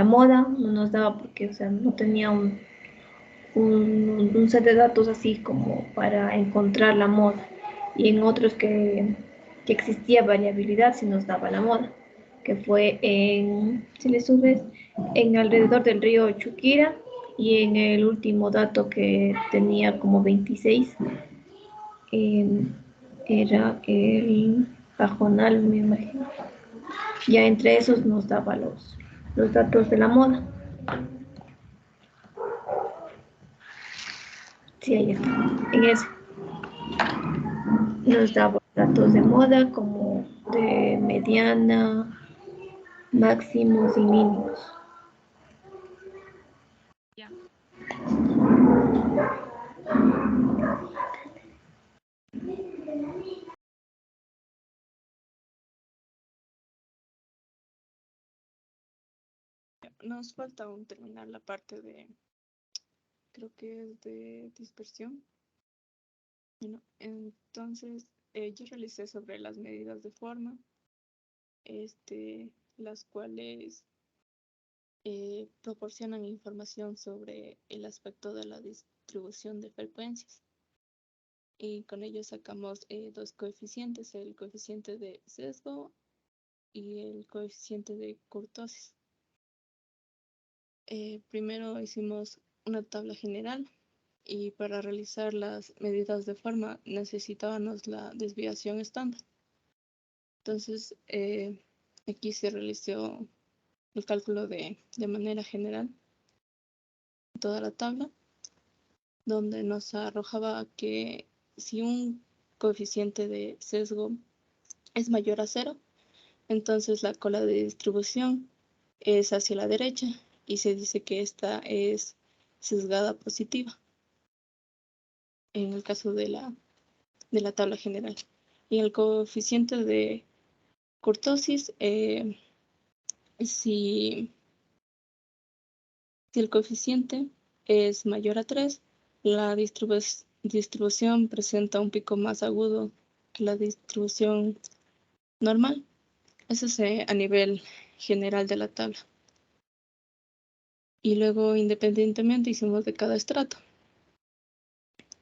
moda no nos daba porque, o sea, no tenía un set de datos así como para encontrar la moda, y en otros que existía variabilidad sí nos daba la moda, que fue si le subes, en alrededor del río Chuquira, y en el último dato que tenía como 26 era el Pajonal, me imagino. Ya entre esos nos daba los datos de la moda. Sí, ahí está, en ese. Nos daba datos de moda como de mediana, máximos y mínimos. Ya. Nos falta aún terminar la parte de, creo que es de dispersión. Bueno, entonces yo realicé sobre las medidas de forma, las cuales proporcionan información sobre el aspecto de la distribución de frecuencias. Y con ello sacamos dos coeficientes, el coeficiente de sesgo y el coeficiente de kurtosis. Primero hicimos una tabla general y para realizar las medidas de forma necesitábamos la desviación estándar. Entonces, aquí se realizó el cálculo de manera general, toda la tabla, donde nos arrojaba que si un coeficiente de sesgo es mayor a 0, entonces la cola de distribución es hacia la derecha y se dice que esta es sesgada positiva, en el caso de la tabla general. Y el coeficiente de kurtosis, si el coeficiente es mayor a 3, la distribución presenta un pico más agudo que la distribución normal. Eso es a nivel general de la tabla. Y luego, independientemente, hicimos de cada estrato,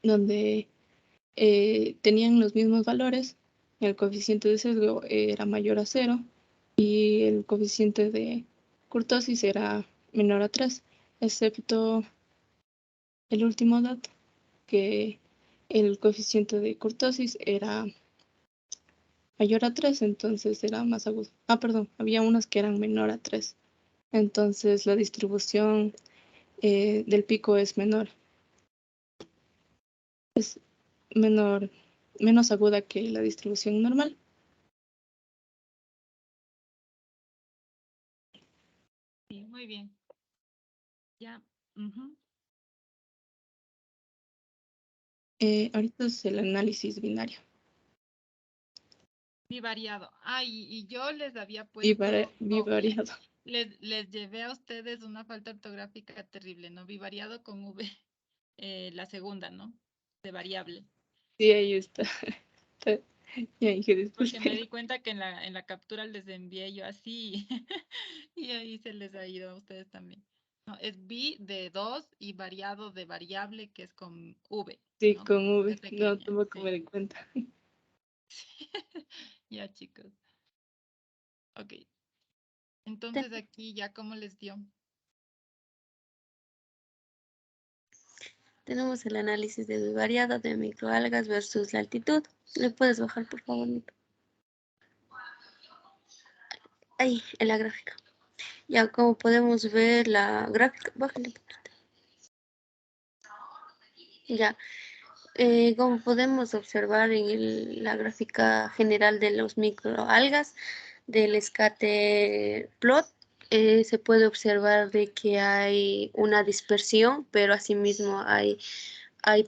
donde tenían los mismos valores. El coeficiente de sesgo era mayor a 0 y el coeficiente de kurtosis era menor a 3, excepto el último dato, que el coeficiente de kurtosis era mayor a 3, entonces era más agudo. Perdón, había unas que eran menor a 3. Entonces la distribución del pico es menor. Es menos aguda que la distribución normal. Sí, muy bien. Ya. Ujú. Ahorita es el análisis binario. Bivariado. Y yo les había puesto, Bivariado. les llevé a ustedes una falta ortográfica terrible, ¿no? Bivariado con V, la segunda, ¿no? De variable. Sí, ahí está. Ya dije, Porque me disculpe. di cuenta que en la captura les envié yo así y ahí se les ha ido a ustedes también. No, es bi de 2 y variado de variable que es con V. Sí, ¿no? con V. V pequeña, No, tampoco sí. me di cuenta. Ya, chicos. Ok. Entonces aquí ya cómo les dio. Tenemos el análisis de bivariado de microalgas versus la altitud. ¿Le puedes bajar, por favor, Nito? Ahí, en la gráfica. Ya, como podemos ver la gráfica, bájale. Ya, como podemos observar en la gráfica general de los microalgas del scatter plot, se puede observar de que hay una dispersión, pero asimismo hay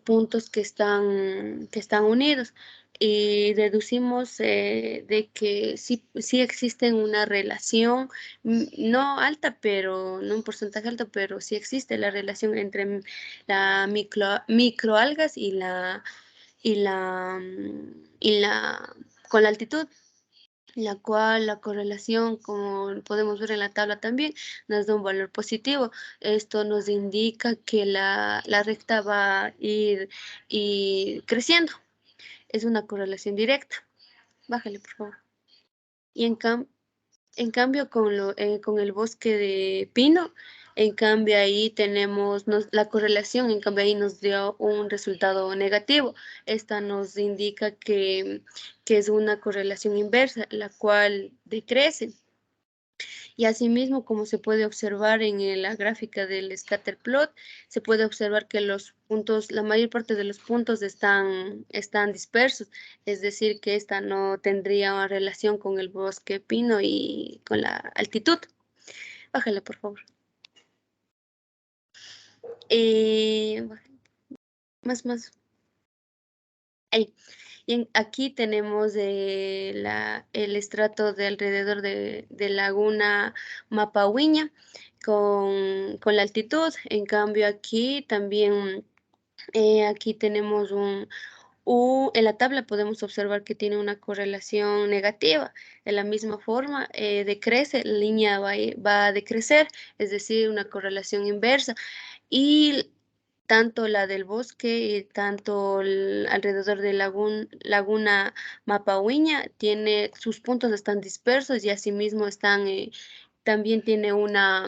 puntos que están unidos. Y deducimos de que sí existe una relación, no alta, pero no un porcentaje alto, pero sí existe la relación entre la microalgas con la altitud, la cual la correlación, como podemos ver en la tabla también, nos da un valor positivo. Esto nos indica que la recta va a ir creciendo. Es una correlación directa. Bájale, por favor. Y en cambio, con el bosque de pino, en cambio ahí tenemos la correlación, en cambio ahí nos dio un resultado negativo. Esta nos indica que es una correlación inversa, la cual decrece. Y asimismo, como se puede observar en la gráfica del scatter plot, se puede observar que los puntos, la mayor parte de los puntos están dispersos, es decir, que esta no tendría una relación con el bosque pino y con la altitud. Bájale, por favor. Más. Ahí. Y aquí tenemos el estrato de alrededor de Laguna Mapahuiña con la altitud. En cambio aquí también, aquí tenemos en la tabla podemos observar que tiene una correlación negativa. De la misma forma, decrece, la línea va a decrecer, es decir, una correlación inversa. Y tanto la del bosque y tanto alrededor de Laguna Mapahuiña sus puntos están dispersos y asimismo también tiene una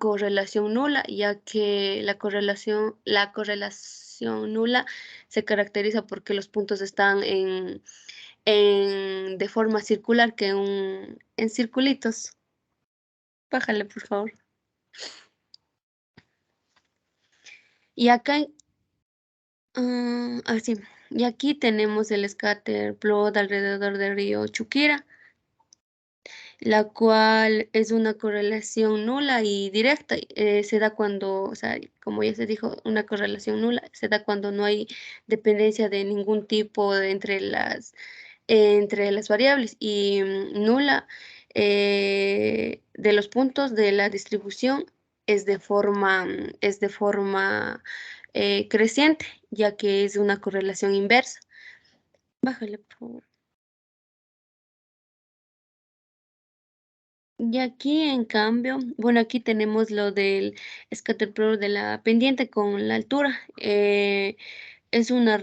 correlación nula, ya que la correlación nula se caracteriza porque los puntos están de forma circular, que en circulitos. Bájale, por favor. Y acá, así, y aquí tenemos el scatter plot alrededor del río Chuquira, la cual es una correlación nula y directa. Se da cuando, o sea, como ya se dijo, una correlación nula se da cuando no hay dependencia de ningún tipo entre las variables, y nula de los puntos de la distribución es de forma creciente, ya que es una correlación inversa. Bájale, por favor. Y aquí, en cambio, bueno, aquí tenemos lo del scatter plot de la pendiente con la altura. Es una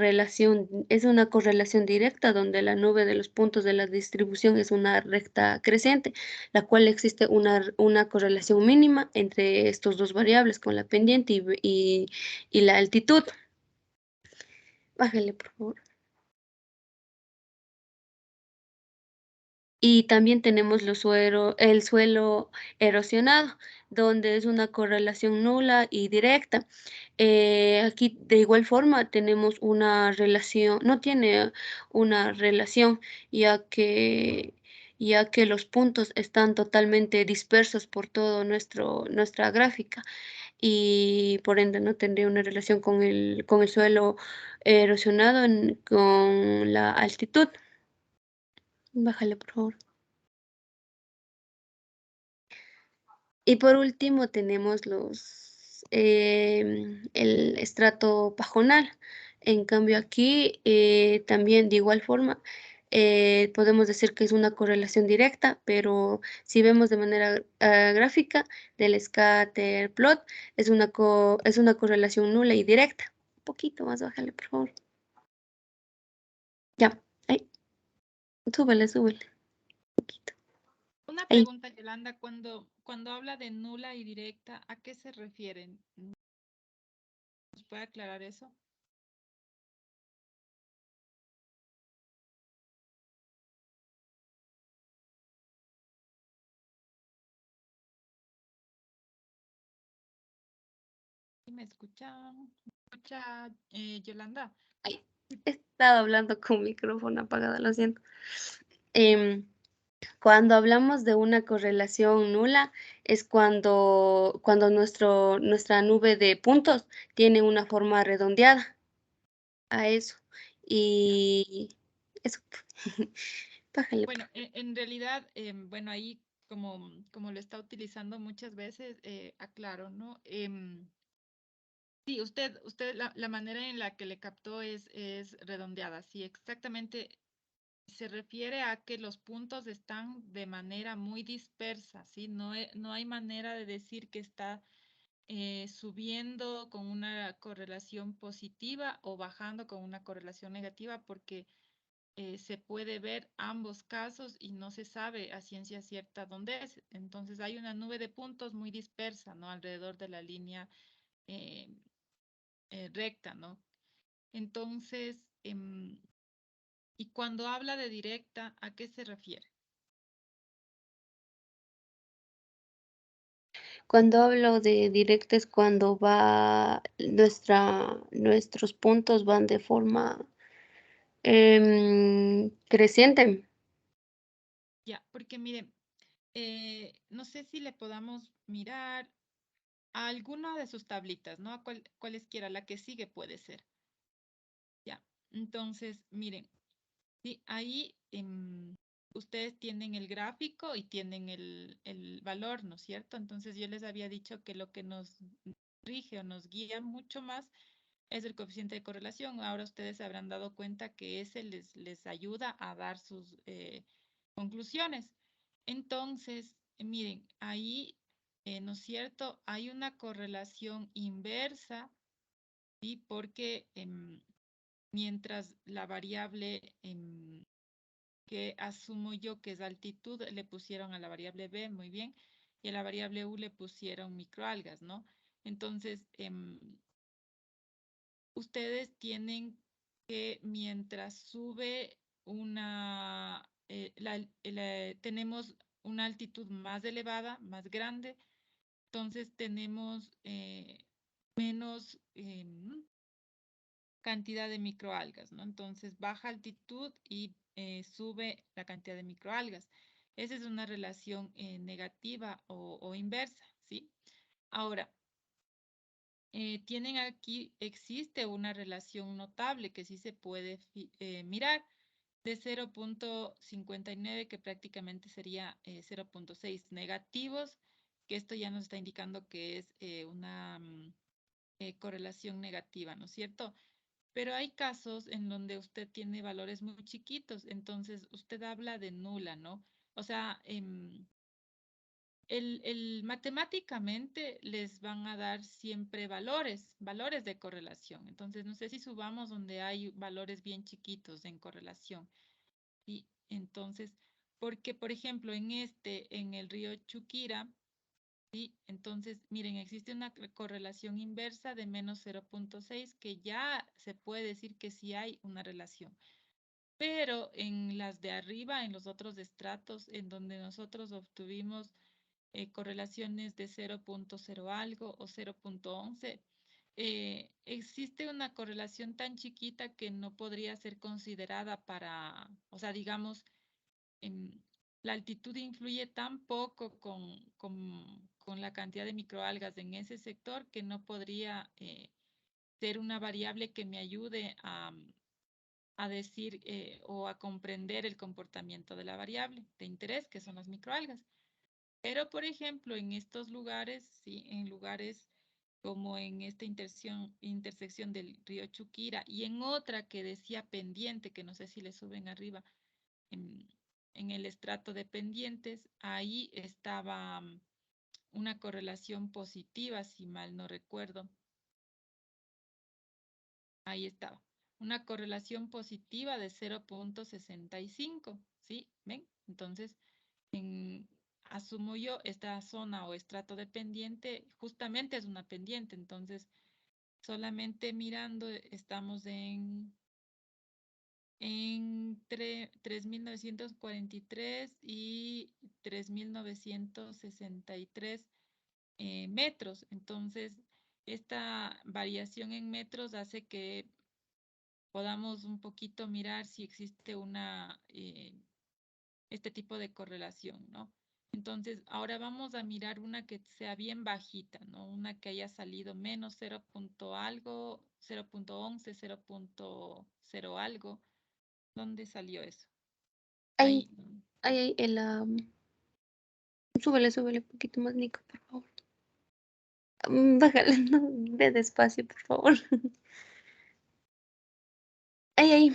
correlación directa donde la nube de los puntos de la distribución es una recta creciente, la cual existe una correlación mínima entre estos dos variables, con la pendiente y la altitud. Bájale, por favor. Y también tenemos el suelo erosionado, donde es una correlación nula y directa. Aquí de igual forma tenemos una relación, no tiene una relación, ya que los puntos están totalmente dispersos por todo nuestra gráfica y por ende no tendría una relación con el suelo erosionado con la altitud. Bájale, por favor. Y por último tenemos el estrato pajonal. En cambio aquí también de igual forma podemos decir que es una correlación directa, pero si vemos de manera gráfica del scatter plot es una correlación nula y directa. Un poquito más, bájale por favor. Ya, ahí. Súbele. Una Ahí. pregunta, Yolanda, cuando habla de nula y directa, ¿a qué se refieren? ¿Nos puede aclarar eso? ¿Sí me escucha? ¿Me escucha, Yolanda? Ahí. He estado hablando con micrófono apagado, lo siento. Em, Cuando hablamos de una correlación nula es cuando nuestra nube de puntos tiene una forma redondeada a eso. Y eso. Bájale. Bueno, en realidad, bueno, ahí como lo está utilizando muchas veces, aclaro, ¿no? Sí, usted la manera en la que le captó es redondeada, sí, exactamente. Se refiere a que los puntos están de manera muy dispersa, ¿sí? No hay manera de decir que está subiendo con una correlación positiva o bajando con una correlación negativa porque se puede ver ambos casos y no se sabe a ciencia cierta dónde es. Entonces hay una nube de puntos muy dispersa, ¿no? Alrededor de la línea eh, recta, ¿no? Entonces, y cuando habla de directa, ¿a qué se refiere? Cuando hablo de directa es cuando nuestros puntos van de forma creciente. Ya, porque miren, no sé si le podamos mirar a alguna de sus tablitas, ¿no? A cualesquiera, la que sigue puede ser. Ya, entonces, miren, sí, ahí ustedes tienen el gráfico y tienen el valor, ¿no es cierto? Entonces yo les había dicho que lo que nos rige o nos guía mucho más es el coeficiente de correlación. Ahora ustedes se habrán dado cuenta que ese les ayuda a dar sus conclusiones. Entonces, miren, ahí, ¿no es cierto? Hay una correlación inversa, ¿sí? Porque mientras la variable que asumo yo que es altitud, le pusieron a la variable B, muy bien, y a la variable U le pusieron microalgas, ¿no? Entonces, ustedes tienen que mientras sube tenemos una altitud más elevada, más grande, entonces tenemos menos cantidad de microalgas, ¿no? Entonces baja altitud y sube la cantidad de microalgas. Esa es una relación negativa o inversa, ¿sí? Ahora, tienen aquí, existe una relación notable que sí se puede mirar de 0.59 que prácticamente sería 0.6 negativos, que esto ya nos está indicando que es una correlación negativa, ¿no es cierto? Pero hay casos en donde usted tiene valores muy chiquitos, entonces usted habla de nula, ¿no? O sea, matemáticamente les van a dar siempre valores de correlación. Entonces, no sé si subamos donde hay valores bien chiquitos en correlación. Y entonces, porque, por ejemplo, en el río Chuquira, ¿sí? Entonces, miren, existe una correlación inversa de menos 0.6 que ya se puede decir que sí hay una relación. pero en las de arriba, en los otros estratos, en donde nosotros obtuvimos correlaciones de 0.0 algo o 0.11, existe una correlación tan chiquita que no podría ser considerada para, o sea, digamos, la altitud influye tan poco con la cantidad de microalgas en ese sector que no podría ser una variable que me ayude a decir o a comprender el comportamiento de la variable de interés, que son las microalgas. Pero, por ejemplo, en estos lugares, sí, en lugares como en esta intersección del río Chuquira y en otra que decía pendiente, que no sé si le suben arriba, en el estrato de pendientes, ahí estaba una correlación positiva, si mal no recuerdo. Ahí estaba. Una correlación positiva de 0.65, ¿sí? ¿Ven? Entonces, asumo yo, esta zona o estrato de pendiente justamente es una pendiente, entonces solamente mirando estamos entre 3.943 y 3.963 metros. Entonces, esta variación en metros hace que podamos un poquito mirar si existe este tipo de correlación, ¿no? Entonces, ahora vamos a mirar una que sea bien bajita, ¿no? Una que haya salido menos 0. Algo, 0.11, 0.0 algo. ¿Dónde salió eso? Ahí, Ahí. ahí, en la... Súbele un poquito más, Nico, por favor. Bájale, no, ve despacio, por favor. Ahí.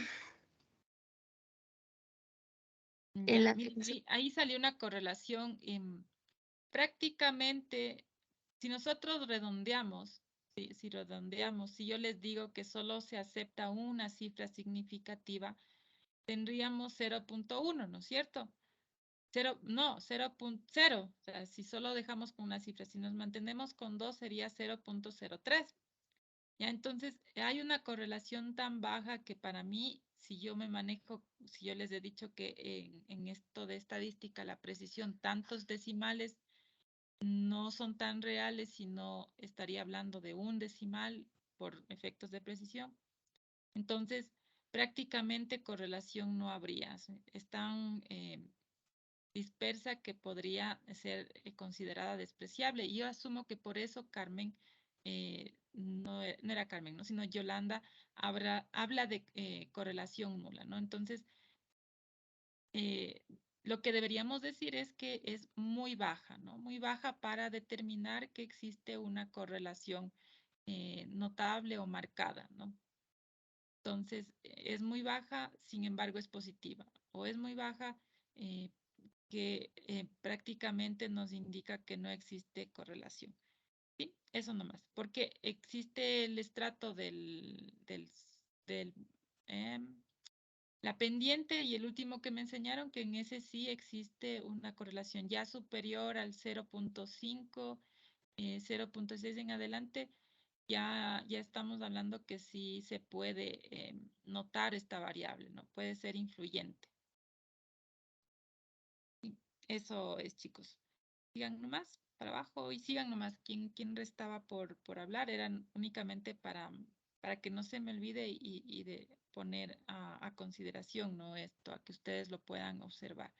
En Ya, la mire, ahí salió una correlación prácticamente, si nosotros redondeamos, si redondeamos, si yo les digo que solo se acepta una cifra significativa, tendríamos 0.1, ¿no es cierto? 0.0. O sea, si solo dejamos con una cifra, si nos mantenemos con 2 sería 0.03. Ya, entonces hay una correlación tan baja que para mí, si yo me manejo, si yo les he dicho que en esto de estadística, la precisión, tantos decimales no son tan reales, sino estaría hablando de un decimal por efectos de precisión. Entonces, prácticamente correlación no habría. Es tan dispersa que podría ser considerada despreciable. Y yo asumo que por eso Carmen, no era Carmen, ¿no? Sino Yolanda habla de correlación nula, ¿no? Entonces, lo que deberíamos decir es que es muy baja, ¿no? Muy baja para determinar que existe una correlación notable o marcada, ¿no? Entonces, es muy baja, sin embargo, es positiva. O es muy baja, que prácticamente nos indica que no existe correlación. ¿Sí? Eso nomás. Porque existe el estrato la pendiente y el último que me enseñaron, que en ese sí existe una correlación ya superior al 0.5, 0.6 en adelante, ya estamos hablando que sí se puede notar esta variable, ¿no? Puede ser influyente. Sí, eso es, chicos. Sigan nomás para abajo y sigan nomás. ¿Quién restaba por hablar? Eran únicamente para que no se me olvide y de poner a consideración, ¿no? Esto, a que ustedes lo puedan observar,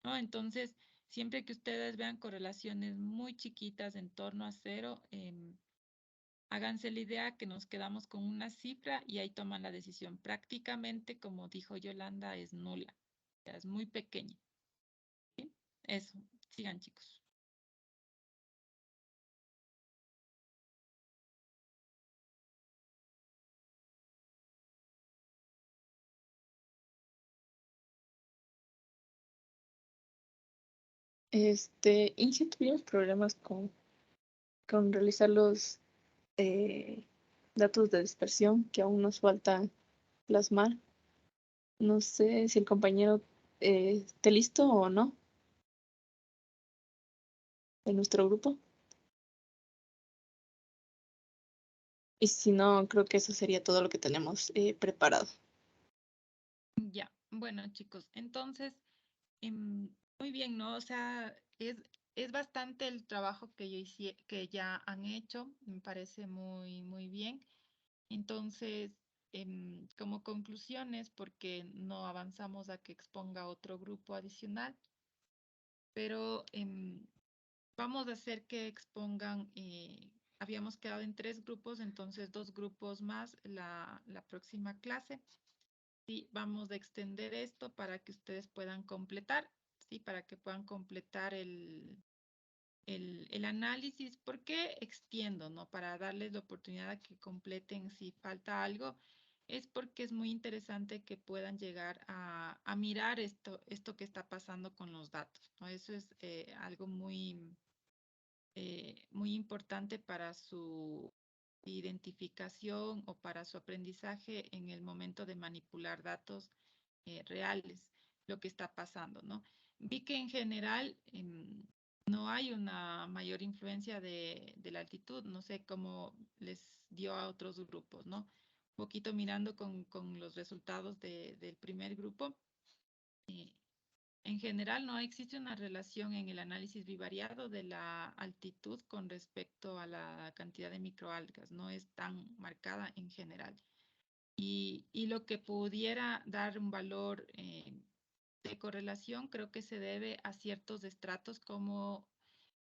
¿no? Entonces, siempre que ustedes vean correlaciones muy chiquitas en torno a 0, háganse la idea que nos quedamos con una cifra y ahí toman la decisión. Prácticamente, como dijo Yolanda, es nula. O sea, es muy pequeña. ¿Sí? Eso. Sigan, chicos. Inge, tuvimos problemas con realizar los datos de dispersión que aún nos falta plasmar. No sé si el compañero esté listo o no de nuestro grupo. Y si no, creo que eso sería todo lo que tenemos preparado. Ya. Bueno, chicos, entonces, muy bien, ¿no? O sea, es bastante el trabajo que que ya han hecho, me parece muy bien. Entonces, como conclusiones, porque no avanzamos a que exponga otro grupo adicional, pero vamos a hacer que expongan, habíamos quedado en 3 grupos, entonces 2 grupos más la próxima clase. Sí, vamos a extender esto para que ustedes puedan completar, sí, para que puedan completar el análisis. ¿Por qué extiendo, no? Para darles la oportunidad a que completen si falta algo, es porque es muy interesante que puedan llegar a mirar esto que está pasando con los datos, ¿no? Eso es algo muy importante para su identificación o para su aprendizaje en el momento de manipular datos reales, lo que está pasando, ¿no? Vi que en general no hay una mayor influencia de la altitud, no sé cómo les dio a otros grupos, ¿no? Un poquito mirando con los resultados del primer grupo. En general, no existe una relación en el análisis bivariado de la altitud con respecto a la cantidad de microalgas, no es tan marcada en general. Y lo que pudiera dar un valor de correlación creo que se debe a ciertos estratos como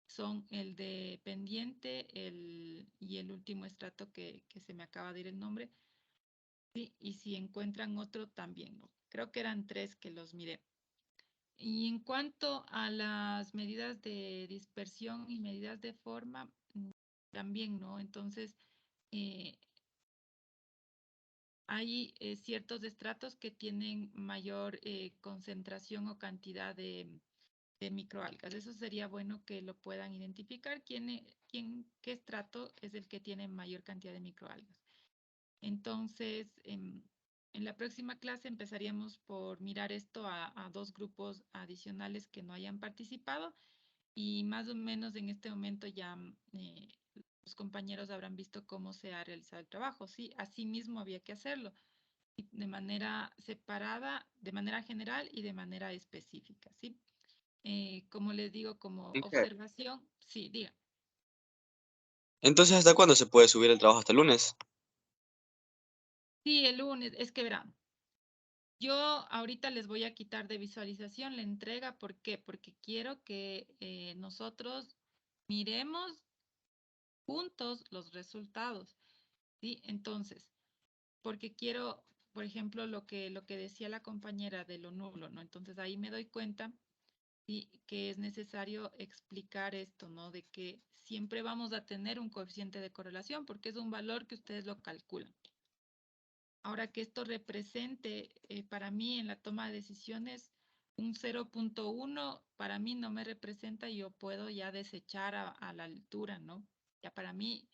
son el de pendiente y el último estrato que se me acaba de ir el nombre. Sí, y si encuentran otro también, ¿no? Creo que eran 3 que los miré. Y en cuanto a las medidas de dispersión y medidas de forma, también, ¿no? Entonces, hay ciertos estratos que tienen mayor concentración o cantidad de microalgas. Eso sería bueno que lo puedan identificar. ¿Qué estrato es el que tiene mayor cantidad de microalgas? Entonces, en la próxima clase empezaríamos por mirar esto a 2 grupos adicionales que no hayan participado y más o menos en este momento ya los compañeros habrán visto cómo se ha realizado el trabajo. Sí, así mismo había que hacerlo de manera separada, de manera general y de manera específica, ¿sí? Como les digo, como Inge, observación, sí, diga. entonces, ¿hasta cuándo se puede subir el trabajo? ¿Hasta el lunes? Sí, el lunes, es que verán, yo ahorita les voy a quitar de visualización la entrega, ¿por qué? Porque quiero que nosotros miremos juntos los resultados, ¿sí? Entonces, porque quiero, por ejemplo, lo que decía la compañera de lo nulo, ¿no? Entonces ahí me doy cuenta y que es necesario explicar esto, ¿no? De que siempre vamos a tener un coeficiente de correlación porque es un valor que ustedes lo calculan. Ahora que esto represente para mí en la toma de decisiones un 0.1, para mí no me representa y yo puedo ya desechar a la altura, ¿no? Ya para mí,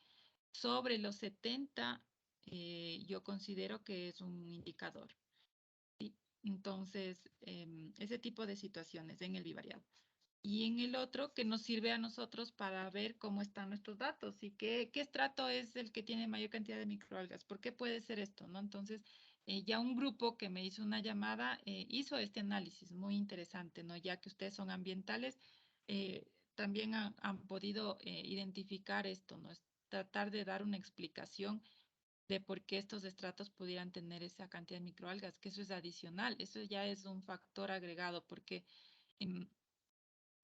sobre los 70, yo considero que es un indicador. ¿Sí? Entonces, ese tipo de situaciones en el bivariado. Y en el otro que nos sirve a nosotros para ver cómo están nuestros datos y qué estrato es el que tiene mayor cantidad de microalgas. ¿Por qué puede ser esto? ¿No? Entonces, ya un grupo que me hizo una llamada hizo este análisis muy interesante, ¿no? Ya que ustedes son ambientales, también han podido identificar esto, ¿no? Es tratar de dar una explicación de por qué estos estratos pudieran tener esa cantidad de microalgas, que eso es adicional, eso ya es un factor agregado, porque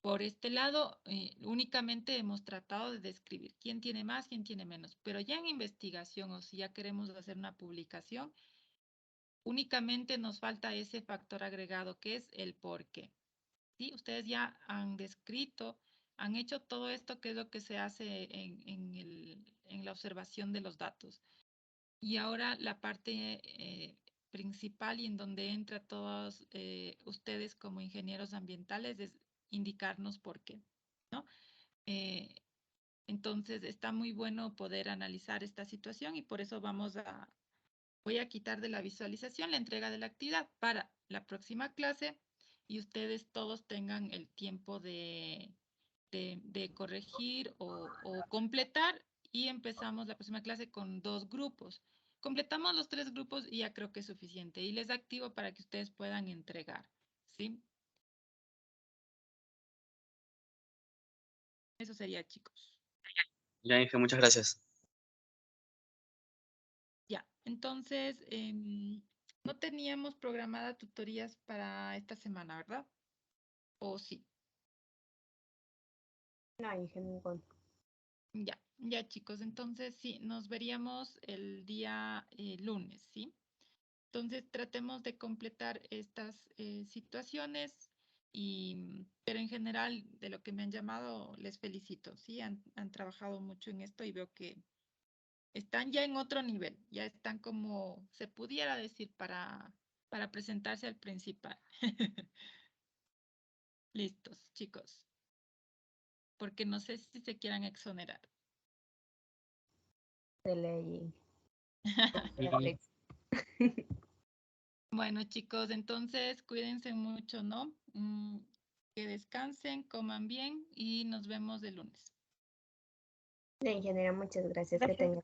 por este lado, únicamente hemos tratado de describir quién tiene más, quién tiene menos, pero ya en investigación o si ya queremos hacer una publicación, únicamente nos falta ese factor agregado que es el por qué. ¿Sí? Ustedes ya han descrito, han hecho todo esto que es lo que se hace en la observación de los datos. Y ahora la parte principal y en donde entra todos ustedes como ingenieros ambientales es indicarnos por qué, ¿no? Eh, entonces está muy bueno poder analizar esta situación y por eso voy a quitar de la visualización la entrega de la actividad para la próxima clase y ustedes todos tengan el tiempo de corregir o completar y empezamos la próxima clase con 2 grupos. completamos los 3 grupos y ya creo que es suficiente. Y les activo para que ustedes puedan entregar, ¿sí? Eso sería, chicos. Ya, Inge, muchas gracias. Ya, entonces, no teníamos programadas tutorías para esta semana, ¿verdad? ¿O sí? No, Inge, ningún. Ya, chicos, entonces sí, nos veríamos el día lunes, ¿sí? Entonces tratemos de completar estas situaciones, pero en general de lo que me han llamado les felicito, ¿sí? Han trabajado mucho en esto y veo que están ya en otro nivel, ya están como se pudiera decir para presentarse al principal. Listos, chicos. Porque no sé si se quieran exonerar. De ley. Bueno, chicos, entonces cuídense mucho, ¿no? Que descansen, coman bien y nos vemos el lunes. De ingeniera, muchas gracias. Que tenga